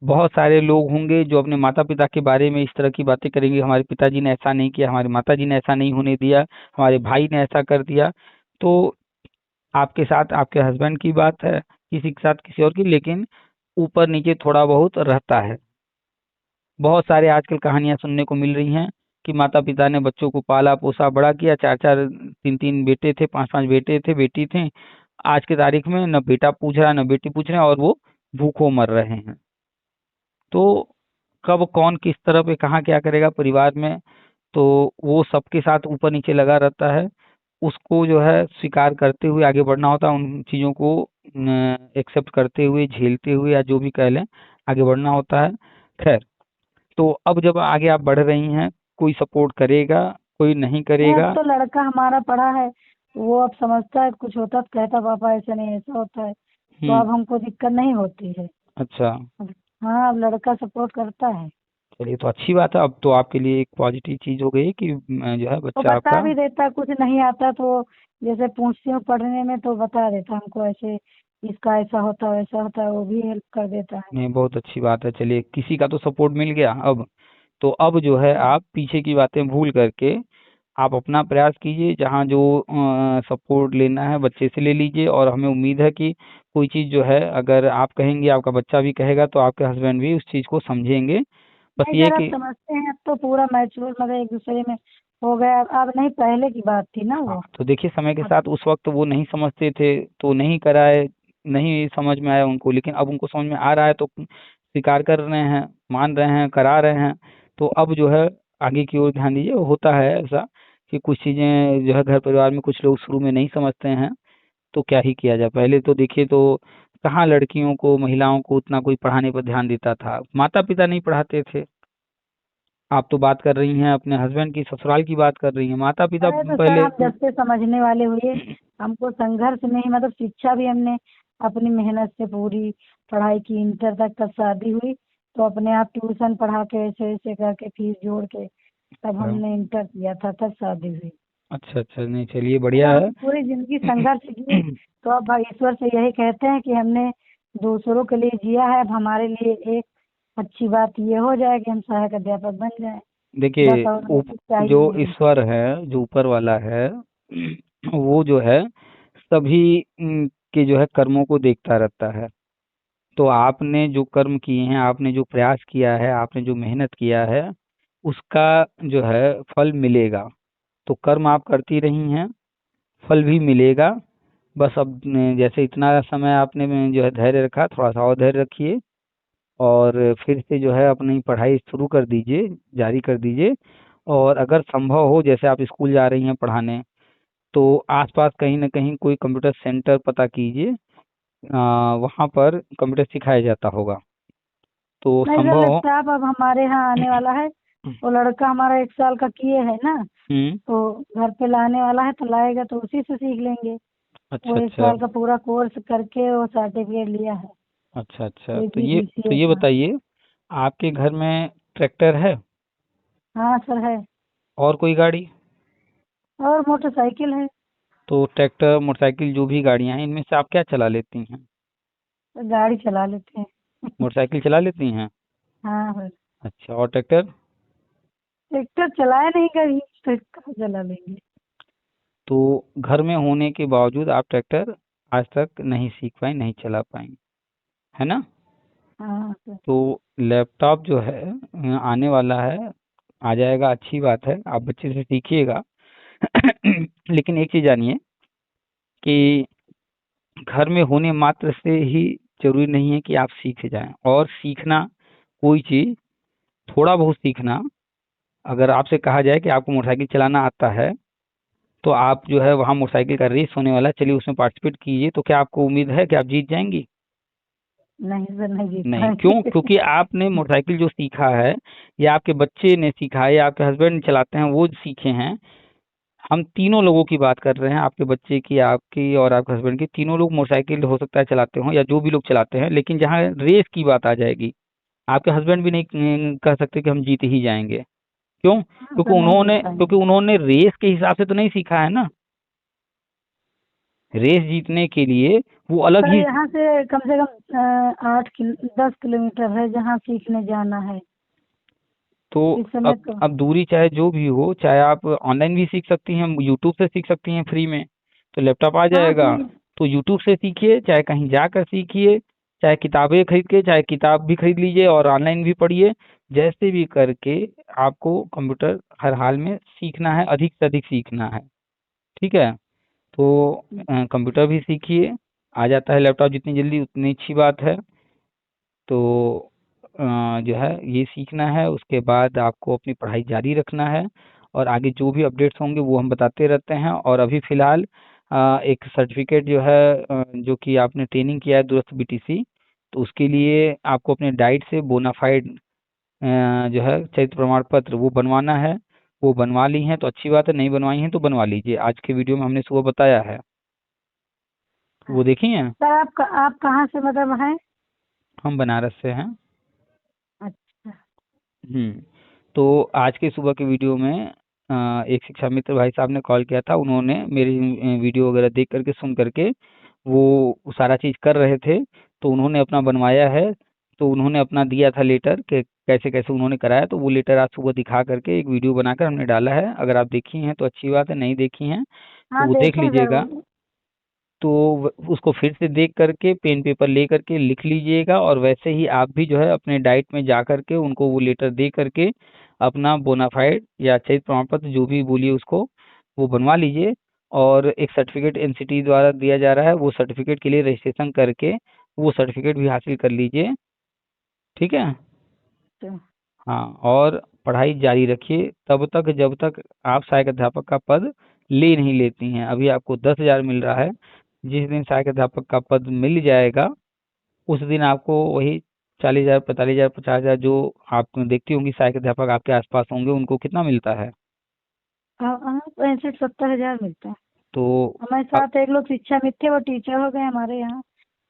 Speaker 1: बहुत सारे लोग होंगे जो अपने माता पिता के बारे में इस तरह की बातें करेंगे, हमारे पिताजी ने ऐसा नहीं किया, हमारी माता जी ने ऐसा नहीं होने दिया, हमारे भाई ने ऐसा कर दिया। तो आपके साथ आपके हस्बैंड की बात है, किसी के साथ किसी और की, लेकिन ऊपर नीचे थोड़ा बहुत रहता है। बहुत सारे आजकल कहानियां सुनने को मिल रही हैं कि माता पिता ने बच्चों को पाला पोसा बड़ा किया, चार चार तीन तीन बेटे थे, पांच पांच बेटे थे, बेटी थे। आज के तारीख में न बेटा पूछ रहा न बेटी पूछ रहे हैं, और वो भूखों मर रहे हैं। तो कब कौन किस तरह पे कहाँ क्या करेगा परिवार में, तो वो सबके साथ ऊपर नीचे लगा रहता है। उसको जो है स्वीकार करते हुए आगे बढ़ना होता है, उन चीज़ों को एक्सेप्ट करते हुए, झेलते हुए, या जो भी कह लें, आगे बढ़ना होता है। खैर, तो अब जब आगे आप बढ़ रही हैं, कोई सपोर्ट करेगा, कोई नहीं
Speaker 2: नहीं, अब
Speaker 1: करेगा।
Speaker 2: तो लड़का हमारा पढ़ा है। वो अब समझता है, कुछ होता तो कहता पापा ऐसा नहीं ऐसा होता है। तो
Speaker 1: हम्म।
Speaker 2: अब हमको दिक्कत नहीं होती है।
Speaker 1: अच्छा।
Speaker 2: अब हाँ, अब लड़का सपोर्ट करता है।
Speaker 1: चलिए, तो अच्छी बात है। अब तो आपके लिए एक पॉजिटिव चीज़ हो गई कि जो है
Speaker 2: वो
Speaker 1: बच्चा
Speaker 2: बता
Speaker 1: आपका।
Speaker 2: भी देता, कुछ नहीं आता तो जैसे पूछती हूँ पढ़ने में तो बता देता हमको, ऐसे इसका ऐसा होता है वैसा होता है, वो भी हेल्प कर देता है।
Speaker 1: नहीं, बहुत अच्छी बात है। चलिए, किसी का तो सपोर्ट मिल गया अब। तो अब जो है
Speaker 2: हाँ।
Speaker 1: आप पीछे की बातें भूल करके आप अपना प्रयास कीजिए, जहाँ जो सपोर्ट लेना है बच्चे से ले लीजिए। और हमें उम्मीद है कि कोई चीज़ जो है, अगर आप कहेंगे, आपका बच्चा भी कहेगा, तो आपके हस्बैंड भी उस चीज़ को समझेंगे। बस
Speaker 2: नहीं
Speaker 1: ये
Speaker 2: सर, अब
Speaker 1: कि
Speaker 2: समझते हैं। अब तो पूरा मैच्योर, मतलब एक दूसरे में हो गया। अब नहीं, पहले की बात थी ना
Speaker 1: हाँ,
Speaker 2: वो।
Speaker 1: तो देखिए, समय के
Speaker 2: अब
Speaker 1: साथ उस वक्त वो नहीं समझते थे तो नहीं कराए, नहीं समझ में आया उनको, लेकिन अब उनको समझ में आ रहा है तो स्वीकार कर रहे हैं, मान रहे हैं, करा रहे हैं। तो अब जो है आगे की ओर ध्यान दीजिए। होता है ऐसा कि कुछ चीज़ें जो है घर परिवार में कुछ लोग शुरू में नहीं समझते हैं, तो क्या ही किया जाए। पहले तो देखिए, तो कहाँ लड़कियों को, महिलाओं को उतना कोई पढ़ाने पर ध्यान देता था, माता पिता नहीं पढ़ाते थे। आप तो बात कर रही हैं अपने हस्बैंड की, ससुराल की बात कर रही हैं, माता पिता
Speaker 2: अरे तो सर,
Speaker 1: पहले।
Speaker 2: हम जब से समझने वाले हुए, हमको संघर्ष में ही, मतलब शिक्षा भी हमने अपनी मेहनत से पूरी पढ़ाई की, इंटर तक। तब शादी हुई तो अपने आप ट्यूशन पढ़ा के ऐसे ऐसे करके फीस जोड़ के तब हमने इंटर किया था, तब शादी हुई।
Speaker 1: अच्छा अच्छा, नहीं चलिए,
Speaker 2: मतलब
Speaker 1: बढ़िया है।
Speaker 2: हम पूरी जिंदगी संघर्ष किए। तो अब भाई ईश्वर से यही कहते हैं कि हमने दूसरों के लिए जिया है, अब हमारे लिए एक अच्छी बात ये हो जाए कि हम सहायक अध्यापक बन जाए। बस,
Speaker 1: देखिए,
Speaker 2: और हमें कुछ
Speaker 1: जो
Speaker 2: चाहिए नहीं।
Speaker 1: ईश्वर है, जो ऊपर वाला है, वो जो है सभी के जो है कर्मों को देखता रहता है। तो आपने जो कर्म किए हैं, आपने जो प्रयास किया है, आपने जो मेहनत किया है, उसका जो है फल मिलेगा। तो कर्म आप करती रही हैं, फल भी मिलेगा। बस अब जैसे इतना समय आपने जो है धैर्य रखा, थोड़ा सा और धैर्य रखिए, और फिर से जो है अपनी पढ़ाई शुरू कर दीजिए, जारी कर दीजिए। और अगर संभव हो, जैसे आप स्कूल जा रही हैं पढ़ाने, तो आसपास कहीं ना कहीं कोई कंप्यूटर सेंटर पता कीजिए, वहाँ पर कंप्यूटर सिखाया जाता होगा। तो
Speaker 2: नहीं सर,
Speaker 1: संभव हो।
Speaker 2: लैपटॉप अब हमारे यहाँ आने वाला है। वो लड़का हमारा 1 साल का किए है ना,
Speaker 1: हम्म।
Speaker 2: तो घर पे लाने वाला है, तो लाएगा तो उसी से सीख लेंगे। वो
Speaker 1: अच्छा
Speaker 2: एक
Speaker 1: अच्छा।
Speaker 2: साल का पूरा कोर्स करके वो सर्टिफिकेट लिया है
Speaker 1: अच्छा अच्छा, तो ये तो
Speaker 2: APDCA
Speaker 1: ये
Speaker 2: का।
Speaker 1: बताइए, आपके घर में ट्रैक्टर है
Speaker 2: हाँ सर है।
Speaker 1: और कोई गाड़ी?
Speaker 2: और मोटरसाइकिल है।
Speaker 1: तो ट्रैक्टर, मोटरसाइकिल, जो भी गाड़ियां हैं, इनमें से आप क्या चला लेती हैं?
Speaker 2: तो गाड़ी चला लेते हैं।
Speaker 1: मोटरसाइकिल चला लेती हैं?
Speaker 2: हाँ सर।
Speaker 1: अच्छा, और ट्रैक्टर?
Speaker 2: ट्रैक्टर चलाए नहीं कभी, तो कहाँ चला लेंगे।
Speaker 1: तो घर में होने के बावजूद आप ट्रैक्टर आज तक नहीं सीख पाई, नहीं चला पाई, है ना?
Speaker 2: हाँ सर।
Speaker 1: तो लैपटॉप जो है आने वाला है, आ जाएगा, अच्छी बात है, आप बच्चे से सीखिएगा। लेकिन एक चीज जानिए कि घर में होने मात्र से ही जरूरी नहीं है कि आप सीख जाएं। और सीखना कोई चीज, थोड़ा बहुत सीखना, अगर आपसे कहा जाए कि आपको मोटरसाइकिल चलाना आता है, तो आप जो है वहाँ मोटरसाइकिल का रेस होने वाला है, चलिए उसमें पार्टिसिपेट कीजिए, तो क्या आपको उम्मीद है कि आप जीत जाएंगी?
Speaker 2: नहीं सर, नहीं जीत
Speaker 1: नहीं। क्यों?
Speaker 2: पाएंगे।
Speaker 1: क्योंकि आपने मोटरसाइकिल जो सीखा है, या आपके बच्चे ने सीखा है, या आपके हस्बैंड चलाते हैं वो सीखे हैं, हम तीनों लोगों की बात कर रहे हैं, आपके बच्चे की, आपकी और आपके हस्बैंड की, तीनों लोग मोटरसाइकिल हो सकता है चलाते हो, या जो भी लोग चलाते हैं, लेकिन जहाँ रेस की बात आ जाएगी, आपके हस्बैंड भी नहीं कह सकते कि हम जीत ही जाएंगे। क्यों?
Speaker 2: हाँ सर, नहीं जीत पाएंगे।
Speaker 1: क्योंकि उन्होंने रेस के हिसाब से तो नहीं सीखा है ना। रेस जीतने के लिए वो अलग
Speaker 2: सर
Speaker 1: ही।
Speaker 2: यहाँ से कम 10 किलोमीटर है जहाँ सीखने जाना है।
Speaker 1: तो
Speaker 2: इस समय
Speaker 1: अब
Speaker 2: तो।
Speaker 1: अब दूरी चाहे जो भी हो, चाहे आप ऑनलाइन भी सीख सकती हैं, यूट्यूब से सीख सकती हैं फ्री में, तो लैपटॉप आ
Speaker 2: हाँ
Speaker 1: जाएगा।
Speaker 2: सर।
Speaker 1: तो यूट्यूब से सीखिए, चाहे कहीं जाकर सीखिए, चाहे किताबें खरीद के, चाहे किताब भी खरीद लीजिए और ऑनलाइन भी पढ़िए, जैसे भी करके आपको कंप्यूटर हर हाल में सीखना है, अधिक से अधिक सीखना है। ठीक है? तो कंप्यूटर भी सीखिए, आ जाता है लैपटॉप जितनी जल्दी उतनी अच्छी बात है। तो जो है ये सीखना है, उसके बाद आपको अपनी पढ़ाई जारी रखना है, और आगे जो भी अपडेट्स होंगे वो हम बताते रहते हैं। और अभी फ़िलहाल एक सर्टिफिकेट जो है, जो कि आपने ट्रेनिंग किया है दूरस्थ BTC, तो उसके लिए आपको अपने डाइट से बोनाफाइड जो है चरित्र प्रमाण पत्र वो बनवाना है। वो बनवा ली हैं तो अच्छी बात है, नहीं बनवाई हैं तो बनवा लीजिए, आज के वीडियो में हमने सुबह बताया है। वो देखी हैं?
Speaker 2: सर आप कहाँ से मतलब हैं?
Speaker 1: हम बनारस से हैं।
Speaker 2: अच्छा।
Speaker 1: हुँ। तो आज के सुबह के वीडियो में एक शिक्षा मित्र भाई साहब ने कॉल किया था, उन्होंने मेरी वीडियो वगैरह देख कर के, सुन कर के, वो सारा चीज़ कर रहे थे, तो उन्होंने अपना बनवाया है। तो उन्होंने अपना दिया था लेटर कि कैसे-कैसे उन्होंने कराया, तो वो लेटर आज सुबह दिखा कर के एक वीडियो बनाकर हमने डाला है। अगर आप देखी हैं तो अच्छी बात है, नहीं देखी हैं तो
Speaker 2: हाँ
Speaker 1: वो देख
Speaker 2: देखें
Speaker 1: लीजिएगा।
Speaker 2: जरूर।
Speaker 1: तो उसको फिर से देख करके पेन पेपर ले करके लिख लीजिएगा, और वैसे ही आप भी जो है अपने डाइट में जा करके उनको वो लेटर दे करके अपना बोनाफाइड या चयनित प्रमाण पत्र जो भी बोलिए उसको, वो बनवा लीजिए। और एक सर्टिफिकेट NCT द्वारा दिया जा रहा है, वो सर्टिफिकेट के लिए रजिस्ट्रेशन करके वो सर्टिफिकेट भी हासिल कर लीजिए। ठीक है?
Speaker 2: तो
Speaker 1: हाँ, और पढ़ाई जारी रखिए तब तक जब तक आप सहायक अध्यापक का पद ले नहीं लेती हैं। अभी आपको 10,000 मिल रहा है, जिस दिन सहायक अध्यापक का पद मिल जाएगा, उस दिन आपको वही 40,000, 45,000, 50,000, जो आप देखती होंगी सहायक अध्यापक आपके आसपास होंगे, उनको कितना मिलता है?
Speaker 2: हाँ हाँ, 65-70 हजार मिलता है।
Speaker 1: तो
Speaker 2: हमारे
Speaker 1: अब
Speaker 2: साथ एक लोग शिक्षा मित्र थे, वो टीचर हो गए हमारे यहाँ।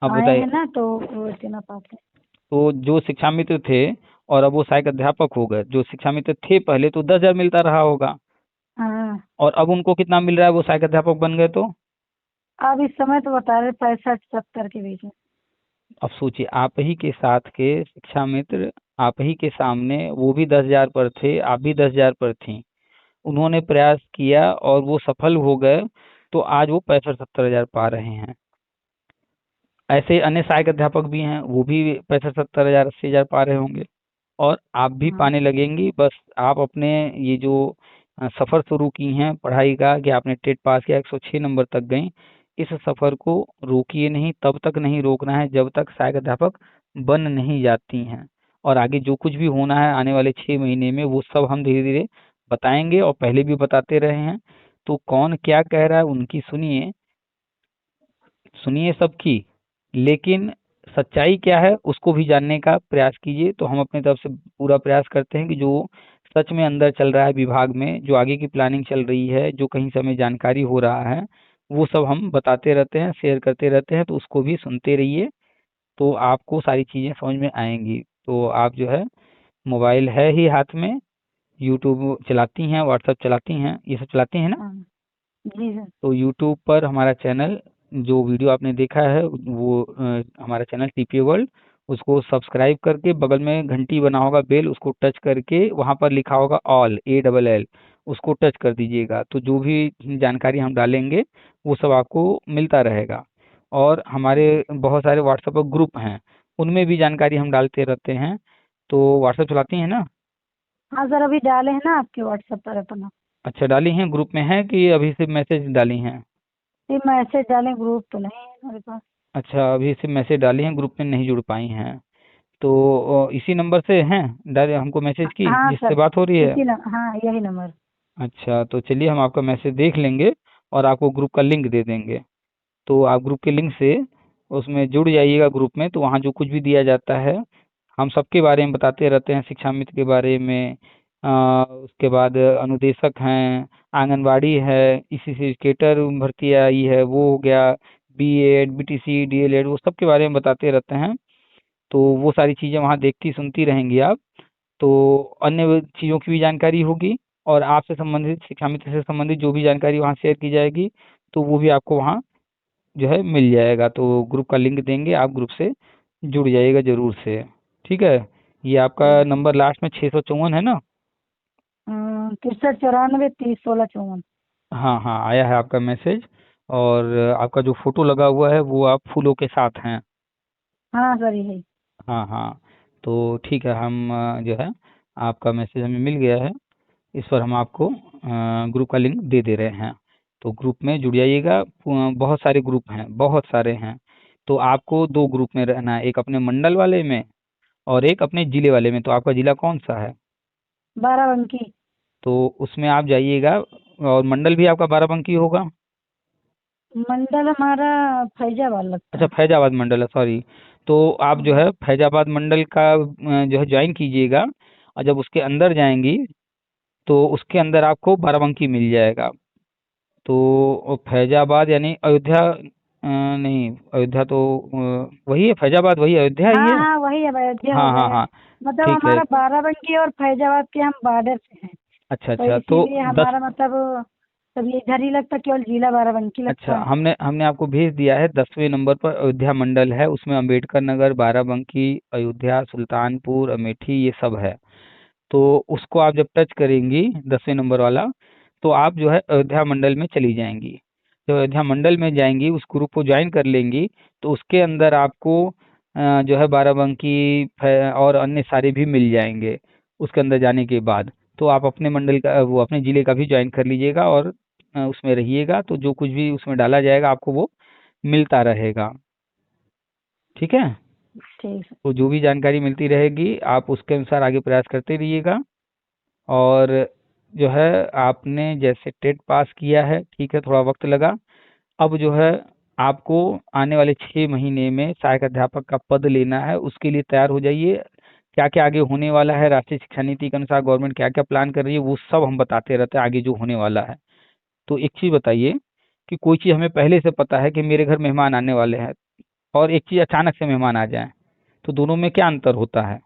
Speaker 1: अब
Speaker 2: आए
Speaker 1: बताइए,
Speaker 2: हैं ना, तो वो इतना पाते हैं।
Speaker 1: तो जो शिक्षा मित्र थे और अब वो सहायक अध्यापक हो गए, जो शिक्षा मित्र थे पहले तो 10,000 मिलता रहा होगा,
Speaker 2: हाँ।
Speaker 1: और अब उनको कितना मिल रहा है वो सहायक अध्यापक बन गए तो?
Speaker 2: अब इस समय तो बता रहे 65-70 के बीच में।
Speaker 1: अब सोचिए, आप ही के साथ के शिक्षा मित्र, आप ही के सामने, वो भी 10,000 पर थे, आप भी 10,000 पर थी, उन्होंने प्रयास किया और वो सफल हो गए, तो आज वो 65-70 हजार पा रहे हैं। ऐसे अन्य सहायक अध्यापक भी हैं, वो भी 65-70 हजार, 80,000 पा रहे होंगे, और आप भी
Speaker 2: हाँ।
Speaker 1: पाने लगेंगी। बस आप अपने ये जो सफर शुरू की हैं पढ़ाई का, कि आपने टेट पास किया, 106 नंबर तक गई, इस सफर को रोकिए नहीं, तब तक नहीं रोकना है जब तक सहायक अध्यापक बन नहीं जाती हैं। और आगे जो कुछ भी होना है आने वाले 6 महीने में, वो सब हम धीरे धीरे बताएंगे, और पहले भी बताते रहे हैं। तो कौन क्या कह रहा है उनकी सुनिए, सुनिए सबकी, लेकिन सच्चाई क्या है उसको भी जानने का प्रयास कीजिए। तो हम अपनी तरफ से पूरा प्रयास करते हैं कि जो सच में अंदर चल रहा है विभाग में, जो आगे की प्लानिंग चल रही है, जो कहीं से हमें जानकारी हो रहा है, वो सब हम बताते रहते हैं, शेयर करते रहते हैं। तो उसको भी सुनते रहिए, तो आपको सारी चीज़ें समझ में आएंगी। तो आप जो है, मोबाइल है ही हाथ में, यूट्यूब चलाती हैं, व्हाट्सएप चलाती हैं, ये सब चलाती हैं ना?
Speaker 2: हाँ जी सर।
Speaker 1: तो यूट्यूब पर हमारा चैनल, जो वीडियो आपने देखा है वो हमारा चैनल टीपीए वर्ल्ड, उसको सब्सक्राइब करके बगल में घंटी बना होगा बेल, उसको टच करके वहाँ पर लिखा होगा ऑल, ALL, उसको टच कर दीजिएगा। तो जो भी जानकारी हम डालेंगे वो सब आपको मिलता रहेगा। और हमारे बहुत सारे व्हाट्सएप पर ग्रुप हैं, उनमें भी जानकारी हम डालते रहते हैं। तो व्हाट्सएप चलाती हैं ना?
Speaker 2: हाँ सर, अभी डाले हैं ना आपके व्हाट्सएप पर अपना।
Speaker 1: अच्छा, डाली हैं, ग्रुप में है कि अभी सिर्फ मैसेज डाली हैं?
Speaker 2: ये मैसेज डालें, ग्रुप तो नहीं है मेरे पास।
Speaker 1: अच्छा, अभी सिर्फ मैसेज डाली हैं, ग्रुप में नहीं जुड़ पाई हैं। तो इसी नंबर से हैं, डाले हमको मैसेज की
Speaker 2: हाँ
Speaker 1: जिससे
Speaker 2: सर,
Speaker 1: बात हो रही है?
Speaker 2: हाँ यही नंबर।
Speaker 1: अच्छा, तो चलिए हम आपका मैसेज देख लेंगे और आपको ग्रुप का लिंक दे देंगे। तो आप ग्रुप के लिंक से उसमें जुड़ जाइएगा ग्रुप में। तो वहाँ जो कुछ भी दिया जाता है, हम सबके बारे में बताते रहते हैं, शिक्षा मित्र के बारे में, उसके बाद अनुदेशक हैं, आंगनवाड़ी है, इसी से एजुकेटर भर्ती आई है वो हो गया, BEd, BTC, DLEd, वो सब के बारे में बताते रहते हैं। तो वो सारी चीज़ें वहाँ देखती सुनती रहेंगी आप। तो अन्य चीज़ों की भी जानकारी होगी, और आपसे संबंधित, शिक्षा मित्र से संबंधित जो भी जानकारी वहाँ शेयर की जाएगी, तो वो भी आपको वहाँ जो है मिल जाएगा। तो ग्रुप का लिंक देंगे, आप ग्रुप से जुड़ जाइएगा ज़रूर से। ठीक है? ये आपका
Speaker 2: ठीक है।
Speaker 1: नंबर लास्ट में 654 है ना?
Speaker 2: 63 94 30 16 54।
Speaker 1: हाँ हाँ, आया है आपका मैसेज। और आपका जो फोटो लगा हुआ है वो आप फूलों के साथ हैं।
Speaker 2: हाँ सर यही।
Speaker 1: हाँ हाँ, तो ठीक है, हम जो है, आपका मैसेज हमें मिल गया है। इस पर हम आपको ग्रुप का लिंक दे दे रहे हैं। तो ग्रुप में जुड़ जाइएगा। बहुत सारे ग्रुप हैं, बहुत सारे हैं। तो आपको दो ग्रुप में रहना है, एक अपने मंडल वाले में और एक अपने जिले वाले में। तो आपका जिला कौन सा है?
Speaker 2: बाराबंकी।
Speaker 1: तो उसमें आप जाइएगा। और मंडल भी आपका बाराबंकी होगा?
Speaker 2: मंडल हमारा फैजाबाद लगता
Speaker 1: अच्छा,
Speaker 2: है।
Speaker 1: फैजाबाद मंडल है, सॉरी। तो आप जो
Speaker 2: हाँ।
Speaker 1: है फैजाबाद मंडल का जो है ज्वाइन कीजिएगा। और जब उसके अंदर जाएंगी, तो उसके अंदर आपको बाराबंकी मिल जाएगा। तो फैजाबाद यानी अयोध्या, नहीं, अयोध्या तो वही है, फैजाबाद वही अयोध्या ही
Speaker 2: हाँ
Speaker 1: है।
Speaker 2: हाँ वही अब अयोध्या हो
Speaker 1: हाँ हाँ
Speaker 2: गया।
Speaker 1: हाँ,
Speaker 2: मतलब
Speaker 1: ठीक है।
Speaker 2: हमारा बाराबंकी और फैजाबाद के हम बॉर्डर पे हैं।
Speaker 1: अच्छा
Speaker 2: तो
Speaker 1: अच्छा, तो
Speaker 2: इसीलिए
Speaker 1: 10,
Speaker 2: हमारा मतलब सब ये इधर ही लगता, केवल जिला बाराबंकी
Speaker 1: अच्छा,
Speaker 2: लगता है।
Speaker 1: हमने हमने आपको भेज दिया है। 10वें नंबर पर अयोध्या मंडल है, उसमें अंबेडकर नगर, बाराबंकी, अयोध्या, सुल्तानपुर, अमेठी, ये सब है। तो उसको आप जब टच करेंगी, 10वें नंबर वाला, तो आप जो है अयोध्या मंडल में चली जाएंगी। जब अयोध्या मंडल में जाएंगी, उस ग्रुप को ज्वाइन कर लेंगी, तो उसके अंदर आपको जो है बाराबंकी और अन्य सारे भी मिल जाएंगे उसके अंदर जाने के बाद। तो आप अपने मंडल का, वो अपने जिले का भी ज्वाइन कर लीजिएगा, और उसमें रहिएगा। तो जो कुछ भी उसमें डाला जाएगा आपको वो मिलता रहेगा। ठीक है?
Speaker 2: ठीक है।
Speaker 1: तो जो भी जानकारी मिलती रहेगी आप उसके अनुसार आगे प्रयास करते रहिएगा। और जो है, आपने जैसे टेट पास किया है, ठीक है, थोड़ा वक्त लगा। अब जो है, आपको आने वाले 6 महीने में सहायक अध्यापक का पद लेना है, उसके लिए तैयार हो जाइए। क्या क्या आगे होने वाला है, राष्ट्रीय शिक्षा नीति के अनुसार गवर्नमेंट क्या क्या प्लान कर रही है, वो सब हम बताते रहते हैं आगे जो होने वाला है। तो एक चीज़ बताइए, कि कोई चीज़ हमें पहले से पता है कि मेरे घर मेहमान आने वाले हैं, और एक चीज़ अचानक से मेहमान आ जाए, तो दोनों में क्या अंतर होता है?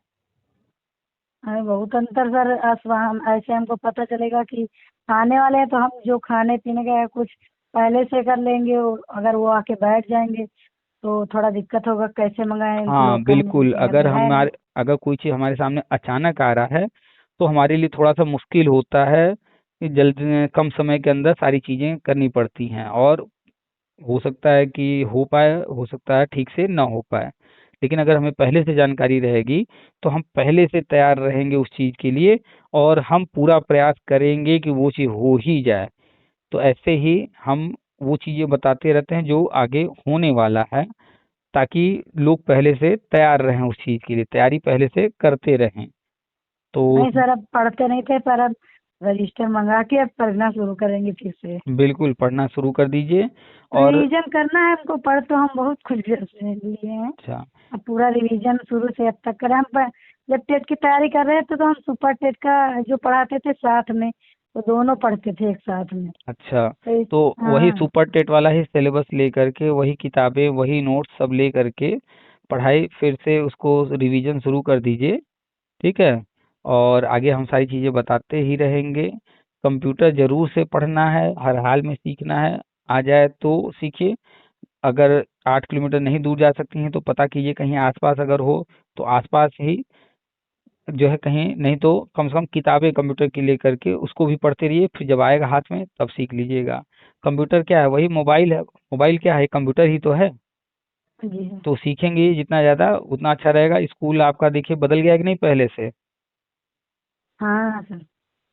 Speaker 2: अरे बहुत अंतर सर। हम ऐसे हमको पता चलेगा कि आने वाले हैं, तो हम जो खाने पीने का है कुछ पहले से कर लेंगे। और अगर वो आके बैठ जाएंगे तो थोड़ा दिक्कत होगा, कैसे मंगाएं,
Speaker 1: हाँ
Speaker 2: लोग का
Speaker 1: बिल्कुल,
Speaker 2: घर में है नहीं।
Speaker 1: अगर कोई चीज़ हमारे सामने अचानक आ रहा है, तो हमारे लिए थोड़ा सा मुश्किल होता है कि जल्द कम समय के अंदर सारी चीज़ें करनी पड़ती हैं। और हो सकता है कि हो पाए, हो सकता है ठीक से ना हो पाए। लेकिन अगर हमें पहले से जानकारी रहेगी, तो हम पहले से तैयार रहेंगे उस चीज़ के लिए, और हम पूरा प्रयास करेंगे कि वो चीज़ हो ही जाए। तो ऐसे ही हम वो चीज़ें बताते रहते हैं जो आगे होने वाला है, ताकि लोग पहले से तैयार रहें, उस चीज़ के लिए तैयारी पहले से करते रहें। तो
Speaker 2: नहीं सर, अब पढ़ते नहीं थे, पर अब रजिस्टर मंगा के अब पढ़ना शुरू करेंगे फिर से।
Speaker 1: बिल्कुल पढ़ना शुरू कर दीजिए। और
Speaker 2: रिवीजन करना है हमको, पढ़ तो हम बहुत कुछ लिए हैं।
Speaker 1: अच्छा,
Speaker 2: अब पूरा रिवीजन शुरू से अब तक करें। जब टेट की तैयारी कर रहे थे तो हम सुपर टेट का जो पढ़ाते थे साथ में, तो दोनों पढ़ते थे एक साथ में।
Speaker 1: अच्छा।
Speaker 2: तो
Speaker 1: तो वही
Speaker 2: हाँ।
Speaker 1: सुपर टेट वाला ही सिलेबस लेकर के, वही किताबें, वही नोट्स सब ले करके पढ़ाई फिर से उसको रिवीजन शुरू कर दीजिए। ठीक है। और आगे हम सारी चीज़ें बताते ही रहेंगे। कंप्यूटर जरूर से पढ़ना है, हर हाल में सीखना है। आ जाए तो सीखिए। अगर 8 किलोमीटर नहीं दूर जा सकती हैं तो पता कीजिए कहीं आसपास अगर हो तो आसपास ही जो है कहीं, नहीं तो कम से कम किताबें कंप्यूटर की लेकर के उसको भी पढ़ते रहिए। फिर जब आएगा हाथ में तब सीख लीजिएगा। कंप्यूटर क्या है, वही मोबाइल है। मोबाइल क्या है, कंप्यूटर ही तो है।
Speaker 2: जी हाँ।
Speaker 1: तो सीखेंगे जितना ज़्यादा उतना अच्छा रहेगा। स्कूल आपका देखिए बदल गया है कि नहीं पहले से।
Speaker 2: हाँ सर।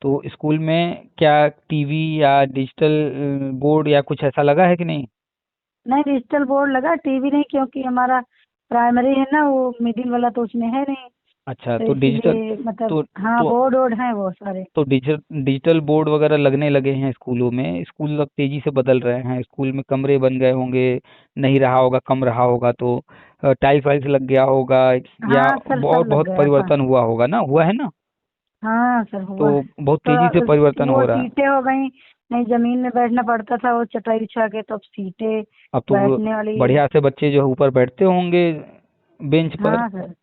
Speaker 1: तो स्कूल में क्या टीवी या डिजिटल बोर्ड या कुछ ऐसा लगा है कि नहीं?
Speaker 2: नहीं, डिजिटल बोर्ड लगा, टीवी नहीं, क्योंकि हमारा प्राइमरी है ना, वो मिडिल वाला तो उसमें है नहीं।
Speaker 1: अच्छा,
Speaker 2: तो
Speaker 1: तो डिजिटल
Speaker 2: इसीलिए मतलब
Speaker 1: तो
Speaker 2: हाँ,
Speaker 1: तो
Speaker 2: बोर्ड वोर्ड हैं वो सारे।
Speaker 1: तो डिजिटल बोर्ड वगैरह लगने लगे हैं स्कूलों में। स्कूल अब तेजी से बदल रहे हैं। स्कूल में कमरे बन गए होंगे, नहीं रहा होगा, कम रहा होगा तो टाइल्स वाइल्स लग गया होगा, या
Speaker 2: हाँ सर, सब
Speaker 1: बहुत
Speaker 2: लग
Speaker 1: बहुत
Speaker 2: गया था।
Speaker 1: परिवर्तन हुआ होगा ना, हुआ है ना।
Speaker 2: हाँ सर,
Speaker 1: तो
Speaker 2: हुआ।
Speaker 1: बहुत तेजी से
Speaker 2: तो
Speaker 1: परिवर्तन हो
Speaker 2: वो
Speaker 1: रहा है।
Speaker 2: सीटें हो गई, नहीं जमीन में बैठना पड़ता था, वो चटाई बिछा के, तो अब सीटें
Speaker 1: अब तो वो
Speaker 2: बैठने वाली।
Speaker 1: बढ़िया से बच्चे जो है ऊपर बैठते होंगे बेंच पर।
Speaker 2: हाँ सर।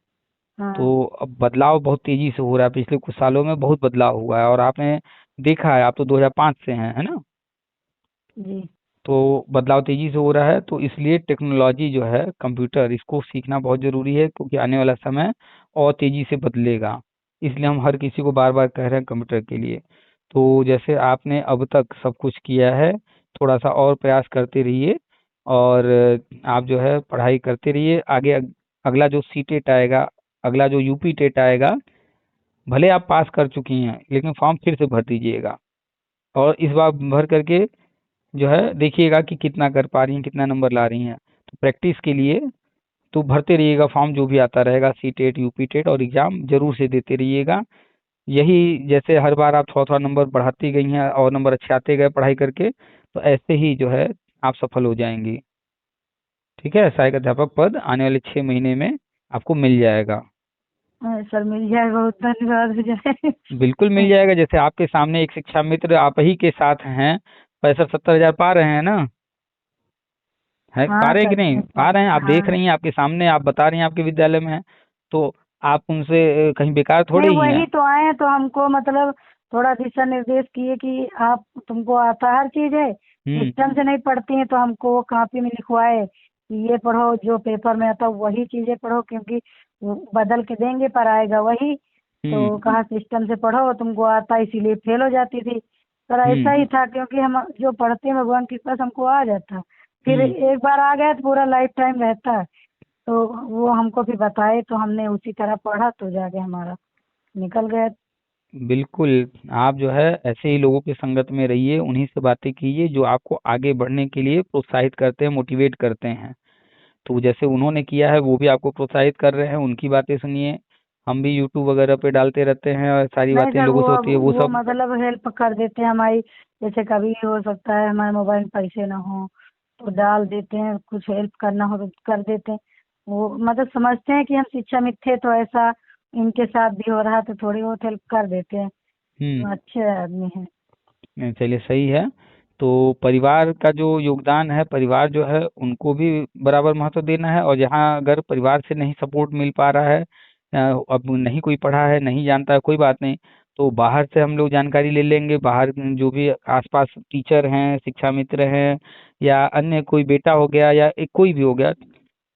Speaker 1: तो
Speaker 2: हाँ।
Speaker 1: अब बदलाव बहुत तेजी से हो रहा है। पिछले कुछ सालों में बहुत बदलाव हुआ है और आपने देखा है, आप तो 2005 से हैं, है ना।
Speaker 2: जी।
Speaker 1: तो बदलाव तेजी से हो रहा है, तो इसलिए टेक्नोलॉजी जो है कंप्यूटर, इसको सीखना बहुत ज़रूरी है क्योंकि आने वाला समय और तेजी से बदलेगा। इसलिए हम हर किसी को बार बार कह रहे हैं कंप्यूटर के लिए। तो जैसे आपने अब तक सब कुछ किया है, थोड़ा सा और प्रयास करते रहिए। और आप जो है पढ़ाई करते रहिए। आगे अगला जो सी टेट आएगा, अगला जो यूपी टेट आएगा, भले आप पास कर चुकी हैं लेकिन फॉर्म फिर से भर दीजिएगा। और इस बार भर करके जो है देखिएगा कि कितना कर पा रही हैं, कितना नंबर ला रही हैं। तो प्रैक्टिस के लिए तो भरते रहिएगा फॉर्म, जो भी आता रहेगा सी टेट यूपी टेट, और एग्ज़ाम ज़रूर से देते रहिएगा। यही जैसे हर बार आप थोड़ा-थोड़ा नंबर बढ़ाती गई हैं और नंबर अच्छे आते गए पढ़ाई करके, तो ऐसे ही जो है आप सफल हो जाएँगी। ठीक है? सहायक अध्यापक पद आने वाले 6 महीने में आपको मिल जाएगा।
Speaker 2: सर मिल जाए, बहुत धन्यवाद हो जाए।
Speaker 1: बिल्कुल मिल जाएगा। जैसे आपके सामने एक शिक्षा मित्र आप ही के साथ हैं, 65-70 हज़ार पा रहे हैं ना? है, पा
Speaker 2: हाँ
Speaker 1: रहे हैं कि
Speaker 2: सर,
Speaker 1: नहीं? पा रहे हैं, आप देख
Speaker 2: हाँ।
Speaker 1: रही हैं, आपके सामने आप बता रही हैं आपके विद्यालय में है। तो आप उनसे कहीं बेकार
Speaker 2: नहीं,
Speaker 1: थोड़े ही हैं।
Speaker 2: वही तो आए हैं, तो हमको मतलब थोड़ा दिशा निर्देश किए कि आप, तुमको आता हर चीज है,
Speaker 1: हुँ,
Speaker 2: सिस्टम से नहीं पढ़ती हैं, तो हमको वो कॉपी में लिखवाए कि ये पढ़ो, जो पेपर में आता वही चीजें पढ़ो, क्योंकि वो बदल के देंगे पर आएगा वही।
Speaker 1: हुँ,
Speaker 2: तो कहा सिस्टम से पढ़ो, तुमको आता, इसीलिए फेल हो जाती थी। पर ऐसा
Speaker 1: हुँ,
Speaker 2: ही था, क्योंकि हम जो पढ़ते हैं भगवान की कृपा से हमको आ जाता। फिर
Speaker 1: हुँ।
Speaker 2: एक बार आ गया तो पूरा लाइफ टाइम रहता है। तो वो हमको भी बताए, तो हमने उसी तरह पढ़ा, तो जाके हमारा निकल गया।
Speaker 1: बिल्कुल, आप जो है ऐसे ही लोगों की संगत में रहिए, उन्हीं से बातें कीजिए जो आपको आगे बढ़ने के लिए प्रोत्साहित करते हैं, मोटिवेट करते हैं। तो जैसे उन्होंने किया है वो भी आपको प्रोत्साहित कर रहे हैं, उनकी बातें सुनिए। हम भी यूट्यूब वगैरह पे डालते रहते हैं और सारी
Speaker 2: नहीं
Speaker 1: बातें
Speaker 2: सर,
Speaker 1: लोगों
Speaker 2: वो
Speaker 1: से
Speaker 2: अब
Speaker 1: होती है वो
Speaker 2: वो
Speaker 1: सब।
Speaker 2: मतलब हेल्प कर देते हैं हमारी। जैसे कभी हो सकता है हमारे मोबाइल में पैसे ना हो, तो डाल देते हैं, कुछ हेल्प करना हो तो कर देते हैं। वो मतलब समझते हैं कि हम शिक्षा में थे, तो ऐसा इनके साथ भी हो रहा, तो थोड़ी बहुत हेल्प कर देते हैं।
Speaker 1: हुँ।
Speaker 2: अच्छे आदमी हैं।
Speaker 1: नहीं, चलिए सही है। तो परिवार का जो योगदान है, परिवार जो है उनको भी बराबर महत्व देना है। और जहाँ अगर परिवार से नहीं सपोर्ट मिल पा रहा है, अब नहीं कोई पढ़ा है, नहीं जानता है, कोई बात नहीं। तो बाहर से हम लोग जानकारी ले लेंगे। बाहर जो भी आसपास टीचर हैं, शिक्षा मित्र हैं, या अन्य कोई बेटा हो गया या एक कोई भी हो गया,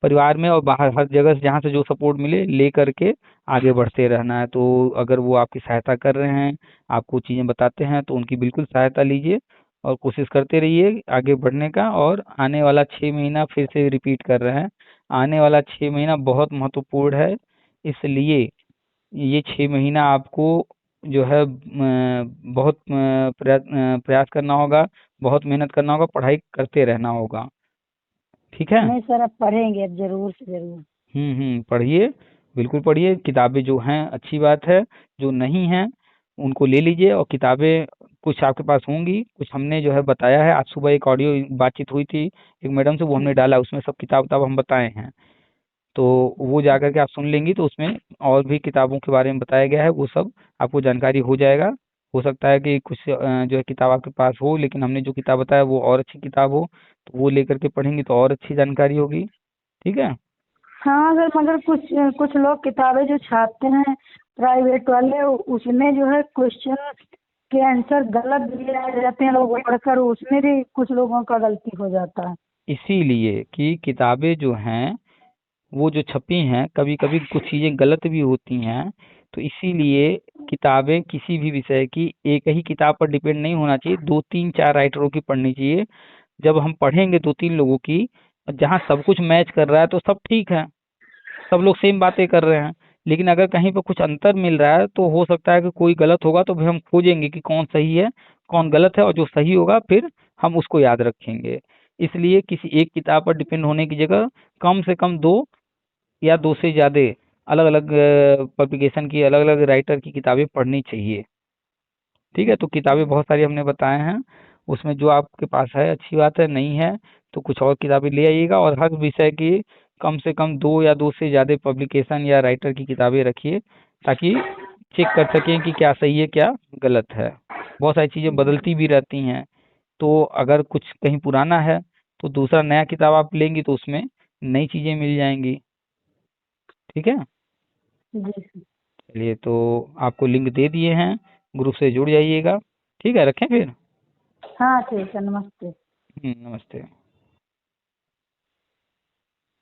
Speaker 1: परिवार में और बाहर हर जगह से जहाँ से जो सपोर्ट मिले ले करके आगे बढ़ते रहना है। तो अगर वो आपकी सहायता कर रहे हैं, आपको चीज़ें बताते हैं, तो उनकी बिल्कुल सहायता लीजिए और कोशिश करते रहिए आगे बढ़ने का। और आने वाला 6 महीना फिर से रिपीट कर रहे हैं, आने वाला 6 महीना बहुत महत्वपूर्ण है। इसलिए ये 6 महीना आपको जो है बहुत प्रयास करना होगा, बहुत मेहनत करना होगा, पढ़ाई करते रहना होगा। ठीक है।
Speaker 2: नहीं सर, अब पढ़ेंगे, अब जरूर से जरूर।
Speaker 1: पढ़िए, बिल्कुल पढ़िए। किताबें जो हैं अच्छी बात है, जो नहीं हैं उनको ले लीजिए। और किताबें कुछ आपके पास होंगी, कुछ हमने जो है बताया है। आज सुबह एक ऑडियो बातचीत हुई थी एक मैडम से, वो हमने डाला, उसमें सब किताब हम बताए हैं। तो वो जा कर के आप सुन लेंगी तो उसमें और भी किताबों के बारे में बताया गया है, वो सब आपको जानकारी हो जाएगा। हो सकता है कि कुछ जो है किताब आपके पास हो, लेकिन हमने जो किताब बताया वो और अच्छी किताब हो, तो वो लेकर के पढ़ेंगी तो और अच्छी जानकारी होगी। ठीक है।
Speaker 2: हाँ सर, मगर कुछ कुछ लोग किताबें जो छापते हैं प्राइवेट वाले, उसमें जो है क्वेश्चन के आंसर गलत दिए आ जाते हैं, लोग पढ़कर उसमें भी कुछ लोगों का गलती हो जाता है।
Speaker 1: इसीलिए कि किताबें जो हैं वो जो छपी हैं, कभी कभी कुछ चीजें गलत भी होती हैं। तो इसीलिए किताबें किसी भी विषय की एक ही किताब पर डिपेंड नहीं होना चाहिए, दो तीन चार राइटरों की पढ़नी चाहिए। जब हम पढ़ेंगे दो तीन लोगों की, जहाँ सब कुछ मैच कर रहा है तो सब ठीक है, सब लोग सेम बातें कर रहे हैं। लेकिन अगर कहीं पर कुछ अंतर मिल रहा है तो हो सकता है कि कोई गलत होगा, तो फिर हम खोजेंगे कि कौन सही है कौन गलत है, और जो सही होगा फिर हम उसको याद रखेंगे। इसलिए किसी एक किताब पर डिपेंड होने की जगह कम से कम दो या दो से ज्यादा अलग अलग पब्लिकेशन की, अलग अलग राइटर की किताबें पढ़नी चाहिए। ठीक है। तो किताबें बहुत सारी हमने बताए हैं, उसमें जो आपके पास है अच्छी बात है, नहीं है तो कुछ और किताबें ले आइएगा। और हर विषय की कम से कम दो या दो से ज्यादा पब्लिकेशन या राइटर की किताबें रखिए, ताकि चेक कर सकें कि क्या सही है क्या गलत है। बहुत सारी चीजें बदलती भी रहती हैं, तो अगर कुछ कहीं पुराना है तो दूसरा नया किताब आप लेंगी तो उसमें नई चीजें मिल जाएंगी। ठीक है।
Speaker 2: जी सर।
Speaker 1: चलिए, तो आपको लिंक दे दिए हैं, ग्रुप से जुड़ जाइएगा। ठीक है, रखें फिर।
Speaker 2: हाँ ठीक है, नमस्ते।
Speaker 1: नमस्ते।